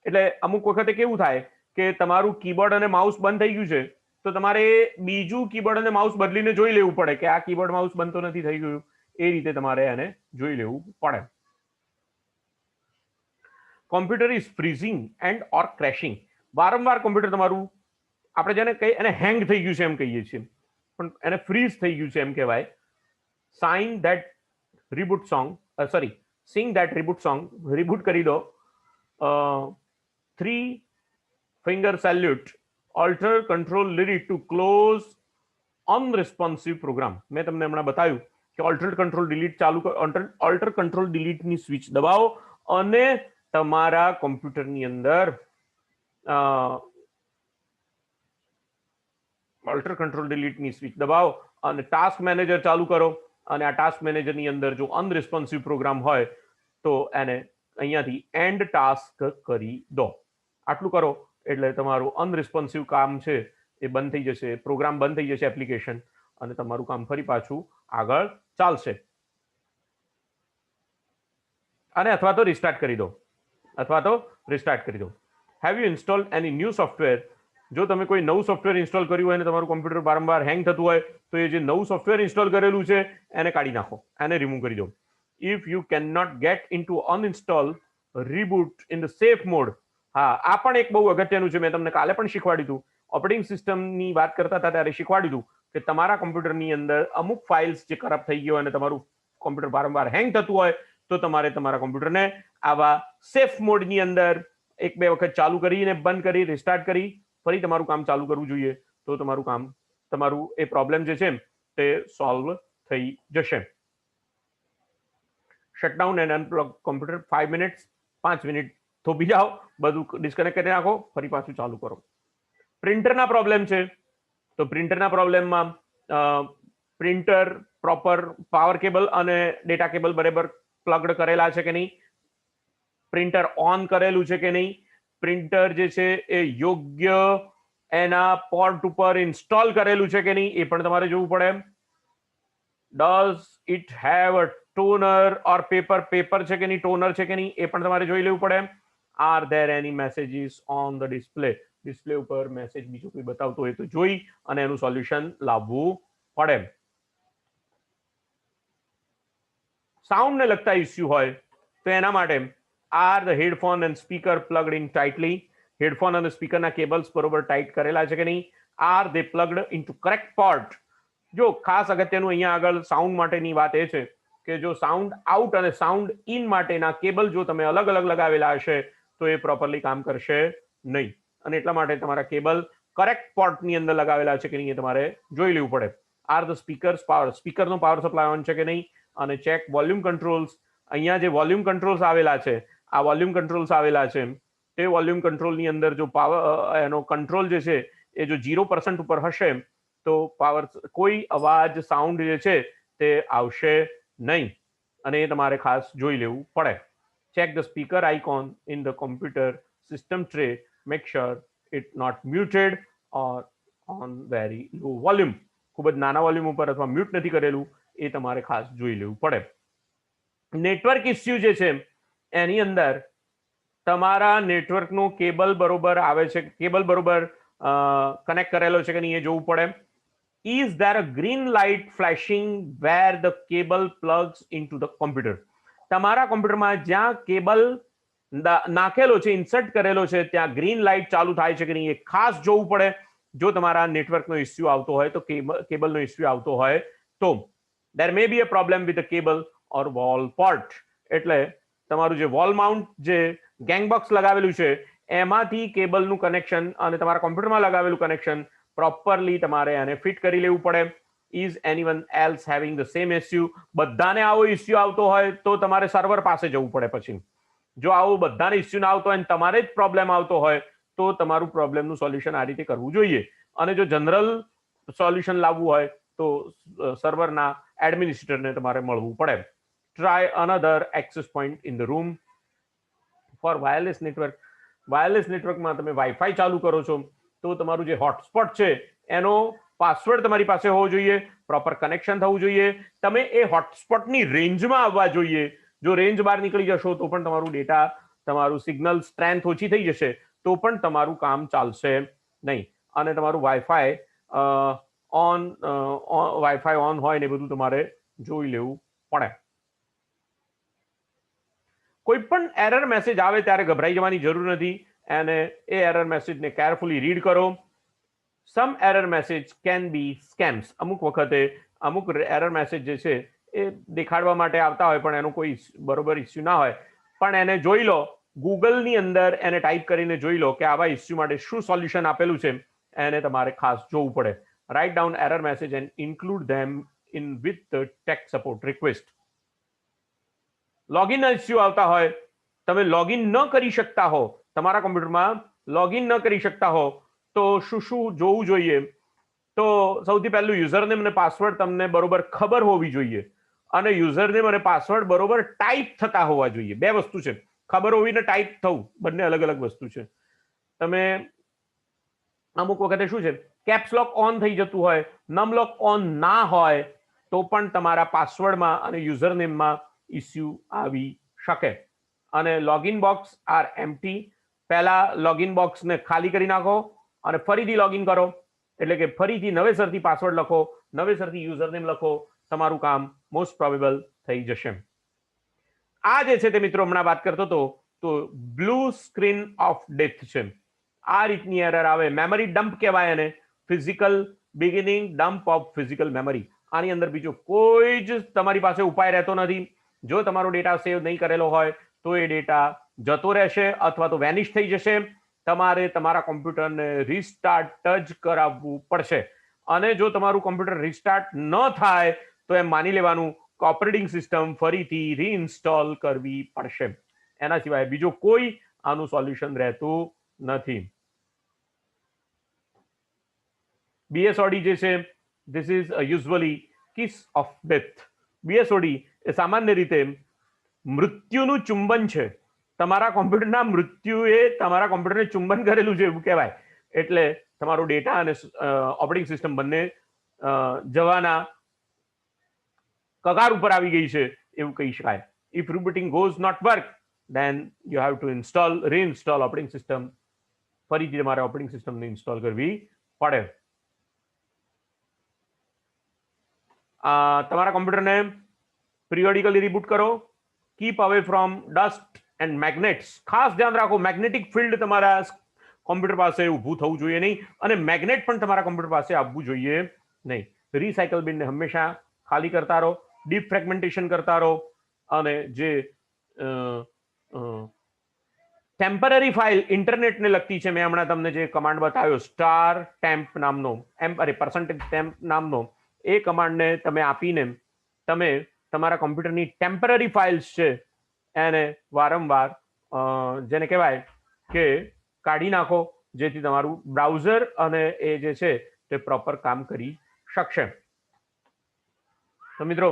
એટલે અમુક વખતે કેવું થાય કે તમારું કીબોર્ડ અને માઉસ બંધ થઈ ગયું છે, તો તમારે બીજું કીબોર્ડ અને માઉસ બદલીને જોઈ લેવું પડે કે આ કીબોર્ડ માઉસ બંધ તો નથી થઈ ગયું. એ રીતે તમારે એને જોઈ લેવું પડે. Computer is freezing and or crashing. વારંવાર કોમ્પ્યુટર તમારું, આપણે જેને કહીએ એને હેંગ થઈ ગયું છે એમ કહીએ છીએ, પણ એને ફ્રીઝ થઈ ગયું છે એમ કહેવાય. Sign that reboot song, sing that reboot song, reboot કરી દો. 3 finger salute, alter control delete to close unresponsive program. મેં તમને હમણાં બતાવ્યું કે ઓલ્ટર કંટ્રોલ ડિલીટ ચાલુ કરો, ઓલ્ટર કંટ્રોલ ડિલીટ ની સ્વિચ દબાવો અને તમારા કોમ્પ્યુટરની અંદર ઓલ્ટર કંટ્રોલ ડિલીટ ની સ્વિચ દબાવો અને ટાસ્ક મેનેજર ચાલુ કરો. અને આ ટાસ્ક મેનેજરની અંદર જો અનરિસ્પોન્સિવ પ્રોગ્રામ હોય તો એને અહીંયાથી એન્ડ ટાસ્ક કરી દો. આટલું કરો એટલે તમારું અનરિસ્પોન્સિવ કામ છે એ બંધ થઈ જશે, પ્રોગ્રામ બંધ થઈ જશે એપ્લિકેશન, અને તમારું કામ ફરી પાછું આગળ ચાલશે. અને અથવા તો રિસ્ટાર્ટ કરી દો. Have you install any new software? જો તમે કોઈ નવું સોફ્ટવેર ઇન્સ્ટોલ કર્યું હોય અને તમારું કોમ્પ્યુટર વારંવાર હેંગ થતું હોય તો એ જે નવું સોફ્ટવેર ઇન્સ્ટોલ કરેલું છે એને કાઢી નાખો, એને રિમૂવ કરી દો. If you can not get into uninstall, reboot in the safe mode. હા, આ પણ એક બહુ અગત્યનું છે. મેં તમને કાલે પણ શીખવાડ્યું હતું, ઓપરેટિંગ સિસ્ટમની વાત કરતા હતા ત્યારે શીખવાડ્યું હતું કે તમારા કોમ્પ્યુટરની અંદર અમુક ફાઇલ્સ જે કરપ્ટ થઈ ગયો અને તમારું કોમ્પ્યુટર વારંવાર હેંગ થતું હોય તો તમારે તમારા કોમ્પ્યુટરને આવા સેફ મોડની અંદર 1-2 વખત ચાલુ કરીને બંધ કરી રિસ્ટાર્ટ કરી ફરી તમારું કામ ચાલુ કરવું જોઈએ. તો તમારું એ પ્રોબ્લેમ જે છે તે સોલ્વ થઈ જશે. Shutdown and unplug computer 5 minutes, 5 minute થોભી જાઓ, બધું ડિસ્કનેક્ટ કરી નાખો, ફરી પાછું ચાલુ કરો. પ્રિન્ટરના પ્રોબ્લેમ છે તો પ્રિન્ટરના પ્રોબ્લેમમાં પ્રિન્ટર પ્રોપર પાવર કેબલ અને ડેટા કેબલ બરાબર પ્લગડ કરેલા છે કે નહીં, પ્રિન્ટર ઓન કરેલું છે કે નહીં, પ્રિન્ટર જે છે એ યોગ્ય એના પોર્ટ ઉપર ઇન્સ્ટોલ કરેલું છે કે નહીં એ પણ તમારે જોવું પડે. Does it have a toner or paper છે કે નહીં, ટોનર છે કે નહીં એ પણ તમારે જોઈ લેવું પડે. Are there any messages on the display ઉપર મેસેજ બીજું કોઈ બતાવતો હોય તો જોઈ અને એનું સોલ્યુશન લાવવું પડે. સાઉન્ડને લગતા ઇસ્યુ હોય તો એના માટે are the headphone and speaker plugged in tightly. Headphone અને સ્પીકરના કેબલ્સ બરોબર ટાઈટ કરેલા છે કે નહીં. Are they plugged into correct port. જો ખાસ અગત્યનું અહીંયા આગળ સાઉન્ડ માટેની વાત એ છે કે જો સાઉન્ડ આઉટ અને સાઉન્ડ ઇન માટેના કેબલ જો તમે અલગ અલગ લગાવેલા હશે તો એ પ્રોપરલી કામ કરશે નહીં. અને એટલા માટે તમારા કેબલ કરેક્ટ પોર્ટની અંદર લગાવેલા છે કે નહીં એ તમારે જોઈ લેવું પડે. આર ધ સ્પીકરનો પાવર સપ્લાય ઓન છે કે નહીં, અને ચેક વોલ્યુમ કંટ્રોલ્સ. અહીંયા જે વોલ્યુમ કંટ્રોલ્સ આવેલા છે, આ વોલ્યુમ કંટ્રોલ્સ આવેલા છે, તે વોલ્યુમ કંટ્રોલની અંદર જો પાવર એનો કંટ્રોલ જે છે એ જો 0% ઉપર હશે તો કોઈ અવાજ સાઉન્ડ જે છે તે આવશે નહીં, અને એ તમારે ખાસ જોઈ લેવું પડે. Check the speaker icon in the computer system tray, make sure it not muted or on very low volume. ખૂબ જ નાના વોલ્યુમ ઉપર અથવા મ્યુટ નથી કરેલું એ તમારે ખાસ જોઈ લેવું પડે. નેટવર્ક ઇસ્યુ જે છે એની અંદર તમારા નેટવર્કનો કેબલ બરોબર આવે છે, કેબલ બરોબર કનેક્ટ કરેલો છે કે નહીં એ જોવું પડે. Is there a green light flashing where the cable plugs into the computer. તમારા કોમ્પ્યુટરમાં જ્યાં કેબલ નાખેલો છે, ઇન્સર્ટ કરેલો છે, ત્યાં ગ્રીન લાઇટ ચાલુ થાય છે કે નહીં એ ખાસ જોવું પડે. જો તમારા નેટવર્કનો ઇસ્યુ આવતો હોય તો કેબલનો ઇસ્યુ આવતો હોય તો there may be a problem with the cable or wall port. એટલે તમારું જે વોલ માઉન્ટ જે ગેંગબોક્સ લગાવેલું છે એમાંથી કેબલનું કનેક્શન અને તમારા કોમ્પ્યુટરમાં લગાવેલું કનેક્શન પ્રોપરલી તમારે એને ફિટ કરી લેવું પડે. Is anyone else having the same issue? બધાને આવો ઇસ્યુ આવતો હોય તો તમારે સર્વર પાસે જવું પડે. પછી જો આવો બધાને ઇસ્યુ ના આવતો હોય અને તમારે જ પ્રોબ્લેમ આવતો હોય તો તમારું પ્રોબ્લેમનું સોલ્યુશન આ રીતે કરવું જોઈએ. અને જો જનરલ સોલ્યુશન લાવવું હોય તો સર્વરના એડમિનિસ્ટ્રેટરને તમારે મળવું પડે. Try another access point in the room. For wireless નેટવર્કમાં તમે વાઈફાઈ ચાલુ કરો છો તો તમારું જે હોટસ્પોટ છે એનો પાસવર્ડ તમારી પાસે હોવો જોઈએ, પ્રોપર કનેક્શન થવું જોઈએ, તમે એ હોટસ્પોટની રેન્જમાં આવવા જોઈએ. જો રેન્જ બહાર નીકળી જશો તો પણ તમારું ડેટા, તમારું સિગ્નલ સ્ટ્રેન્થ ઓછી થઈ જશે તો પણ તમારું કામ ચાલશે નહીં. અને તમારું વાઈફાઈ ઓન હોય ને બધું તમારે જોઈ લેવું પડે. કોઈ પણ એરર મેસેજ આવે ત્યારે ગભરાઈ જવાની જરૂર નથી, અને એ એરર મેસેજને કેરફુલી રીડ કરો. Some error message can be scams. અમુક વખતે અમુક એરર મેસેજ જે છે એ દેખાડવા માટે આવતા હોય પણ એનો કોઈ બરોબર ઇસ્યુ ના હોય, પણ એને જોઈ લો, ગૂગલની અંદર એને ટાઈપ કરીને જોઈ લો કે આવા ઇસ્યુ માટે શું સોલ્યુશન આપેલું છે, એને તમારે ખાસ જોવું પડે. Write down error message and include them in with tech support request. Login issue આવતા હોય, તમે લોગિન ન કરી શકતા હો, તમારા કોમ્પ્યુટરમાં લોગિન ન કરી શકતા હો તો શું જોવું જોઈએ? તો સૌથી પહેલું યુઝરનેમ અને પાસવર્ડ તમને બરોબર ખબર હોવી જોઈએ, અને યુઝરનેમ અને પાસવર્ડ બરોબર ટાઈપ થતા હોવા જોઈએ. બે વસ્તુ છે, ખબર હોવી ને ટાઈપ થવું, બંને અલગ અલગ વસ્તુ છે. તમે અમુક વખતે શું છે, કેપ્સ લોક ઓન થઈ જતું હોય, નમ લોક ઓન ના હોય તો પણ તમારા પાસવર્ડમાં અને યુઝરનેમમાં ઇસ્યુ આવી શકે. અને લોગિન બોક્સ આર એમ્પ્ટી. પહેલા લોગિન બોક્સને ખાલી કરી નાખો અને ફરીથી લોગિન કરો, એટલે કે ફરીથી નવેસરથી પાસવર્ડ લખો, નવેસરથી યુઝરનેમ લખો, તમારું કામ મોસ્ટ પ્રોબેબલ થઈ જશે. આ જે છે તે મિત્રો હમણાં વાત કરતો હતો તો બ્લુ સ્ક્રીન ઓફ ડેથ છે. આ રીતની એરર આવે, મેમરી ડમ્પ કહેવાય એને, physical beginning dump of physical memory. આની અંદર બીજો કોઈ જ તમારી પાસે ઉપાય રહેતો નથી. જો તમારો ડેટા સેવ નહીં કરેલો હોય તો એ ડેટા જતો રહેશે અથવા તો વેનિશ થઈ જશે. તમારે તમારા કોમ્પ્યુટરને રિસ્ટાર્ટ જ કરાવવું પડશે. અને જો તમારું કોમ્પ્યુટર રિસ્ટાર્ટ ન થાય તો એમ માની લેવાનું કે ઓપરેટિંગ સિસ્ટમ ફરીથી રીઇન્સ્ટોલ કરવી પડશે. એના સિવાય બીજો કોઈ આનું સોલ્યુશન રહેતું નથી. બીએસઓડી જે છે, this is usually kiss of death. BSOD એ સામાન્ય રીતે મૃત્યુનું ચુંબન છે. તમારા કોમ્પ્યુટરના મૃત્યુએ તમારા કોમ્પ્યુટરને ચુંબન કરેલું છે એવું કહેવાય. એટલે તમારો ડેટા અને ઓપરેટિંગ સિસ્ટમ બંને જવાના કગાર ઉપર આવી ગઈ છે એવું કહી શકાય. If rebooting goes not work then you have to reinstall operating system. ફરીથી તમારે ઓપરેટિંગ સિસ્ટમને ઇન્સ્ટોલ કરવી પડે. તમારા કોમ્પ્યુટરને પિરિયોડિકલી રીબૂટ કરો. Keep away from dust and magnets. ખાસ ધ્યાન રાખો, મેગ્નેટિક ફિલ્ડ તમારા કોમ્પ્યુટર પાસે ઊભું થવું જોઈએ નહીં, અને મેગ્નેટ પણ તમારા કોમ્પ્યુટર પાસે આવવું જોઈએ નહીં. રિસાયકલ બિનને હંમેશા ખાલી કરતા રહો, ડીપ ફ્રેગમેન્ટેશન કરતા રહો, અને જે ટેમ્પરરી ફાઇલ ઇન્ટરનેટને લગતી છે, મેં હમણાં તમને જે કમાન્ડ બતાવ્યો સ્ટાર ટેમ્પ નામનો, પર્સન્ટેજ ટેમ્પ નામનો, એ કમાન્ડને તમે આપીને તમે તમારા કોમ્પ્યુટરની ટેમ્પરરી ફાઇલ્સ છે એને વારંવાર જેને કહેવાય કે કાઢી નાખો, જેથી તમારું બ્રાઉઝર અને એ જે છે તે પ્રોપર કામ કરી શકશે. તો મિત્રો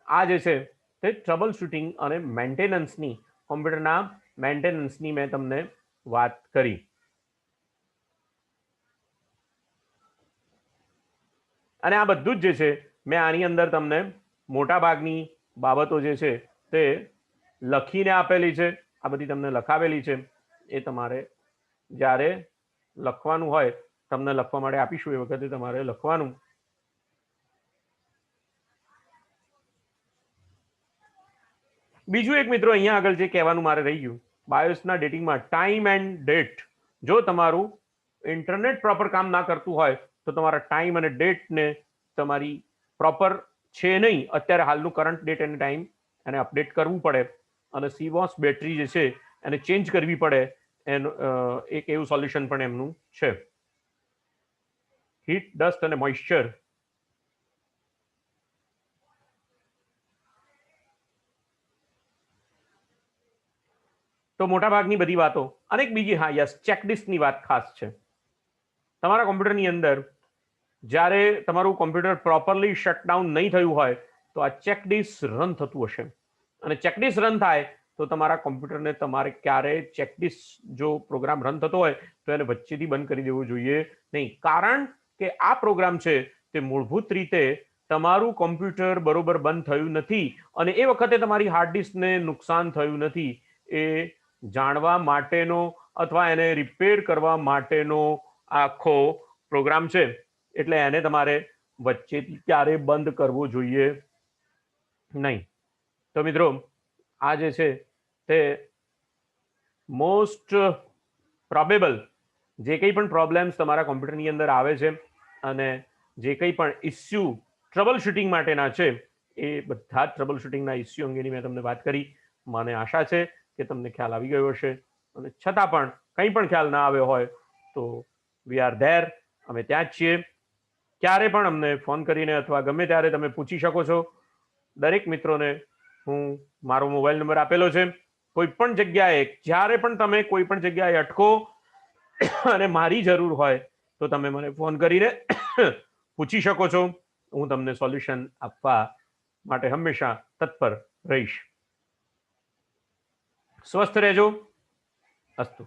આ જે છે તે ટ્રબલ શૂટિંગ અને મેન્ટેનન્સની, કોમ્પ્યુટરના મેન્ટેનન્સની મેં તમને વાત કરી. અને આ બધું જ જે છે મેં આની અંદર તમને મોટા ભાગની બાબતો જે છે તે લખીને આપેલી છે. આ બધી તમને લખાવેલી છે, એ તમારે જ્યારે લખવાનું હોય તમને લખવા માટે આપીશું એ વખતે તમારે લખવાનું. બીજું એક મિત્રો અહીંયા આગળ જે કહેવાનું મારે રહી ગયું, બાયોસના ડેટિંગમાં ટાઈમ એન્ડ ડેટ. જો તમારું ઇન્ટરનેટ પ્રોપર કામ ના કરતું હોય તો તમારા ટાઈમ અને ડેટને તમારી પ્રોપર છે નહીં, અત્યારે હાલનું કરંટ ડેટ અને ટાઈમ એને અપડેટ કરવું પડે, અને CMOS બેટરી જે છે એને ચેન્જ કરવી પડે. એનું એક એવું સોલ્યુશન પણ એમનું છે. હીટ, ડસ્ટ અને મોઇશ્ચર. તો મોટાભાગની બધી વાતો. અને એક બીજી, હા યસ, ચેકલિસ્ટની વાત ખાસ છે. તમારા કોમ્પ્યુટરની અંદર જ્યારે તમારું કોમ્પ્યુટર પ્રોપરલી શટડાઉન નહીં થયું હોય તો આ ચેકલિસ્ટ રન થતું હશે, અને ચેકલિસ્ટ રન થાય તો તમારા કોમ્પ્યુટરને તમારે ક્યારેય ચેકલિસ્ટ જો પ્રોગ્રામ રન થતો હોય તો એને વચ્ચેથી બંધ કરી દેવો જોઈએ નહીં, કારણ કે આ પ્રોગ્રામ છે તે મૂળભૂત રીતે તમારું કોમ્પ્યુટર બરોબર બંધ થયું નથી અને એ વખતે તમારી હાર્ડ ડિસ્કને નુકસાન થયું નથી એ જાણવા માટેનો અથવા એને રિપેર કરવા માટેનો આખો પ્રોગ્રામ છે. એટલે એને તમારે વચ્ચેથી ક્યારે બંધ કરવો જોઈએ નહીં. તો મિત્રો આ જે છે તે મોસ્ટ પ્રોબેબલ જે કંઈ પણ પ્રોબ્લેમ્સ તમારા કોમ્પ્યુટરની અંદર આવે છે અને જે કંઈ પણ ઇસ્યુ ટ્રબલ શૂટિંગ માટેના છે એ બધા જ ટ્રબલ શૂટિંગના ઇસ્યુ અંગેની મેં તમને વાત કરી. મને આશા છે કે તમને ખ્યાલ આવી ગયો હશે, અને છતાં પણ કંઈ પણ ખ્યાલ ના આવ્યો હોય તો વી આર ધેર, અમે ત્યાં જ છીએ. ક્યારે પણ અમને ફોન કરીને અથવા ગમે ત્યારે તમે પૂછી શકો છો. દરેક મિત્રોને હું મારો મોબાઈલ નંબર આપેલો છે. કોઈ પણ જગ્યાએ જ્યારે પણ તમે કોઈ પણ જગ્યાએ અટકો અને મારી જરૂર હોય તો તમે મને ફોન કરીને પૂછી શકો છો. હું તમને સોલ્યુશન આપવા માટે હંમેશા તત્પર રહીશ. સ્વસ્થ રહેજો. અસ્તુ.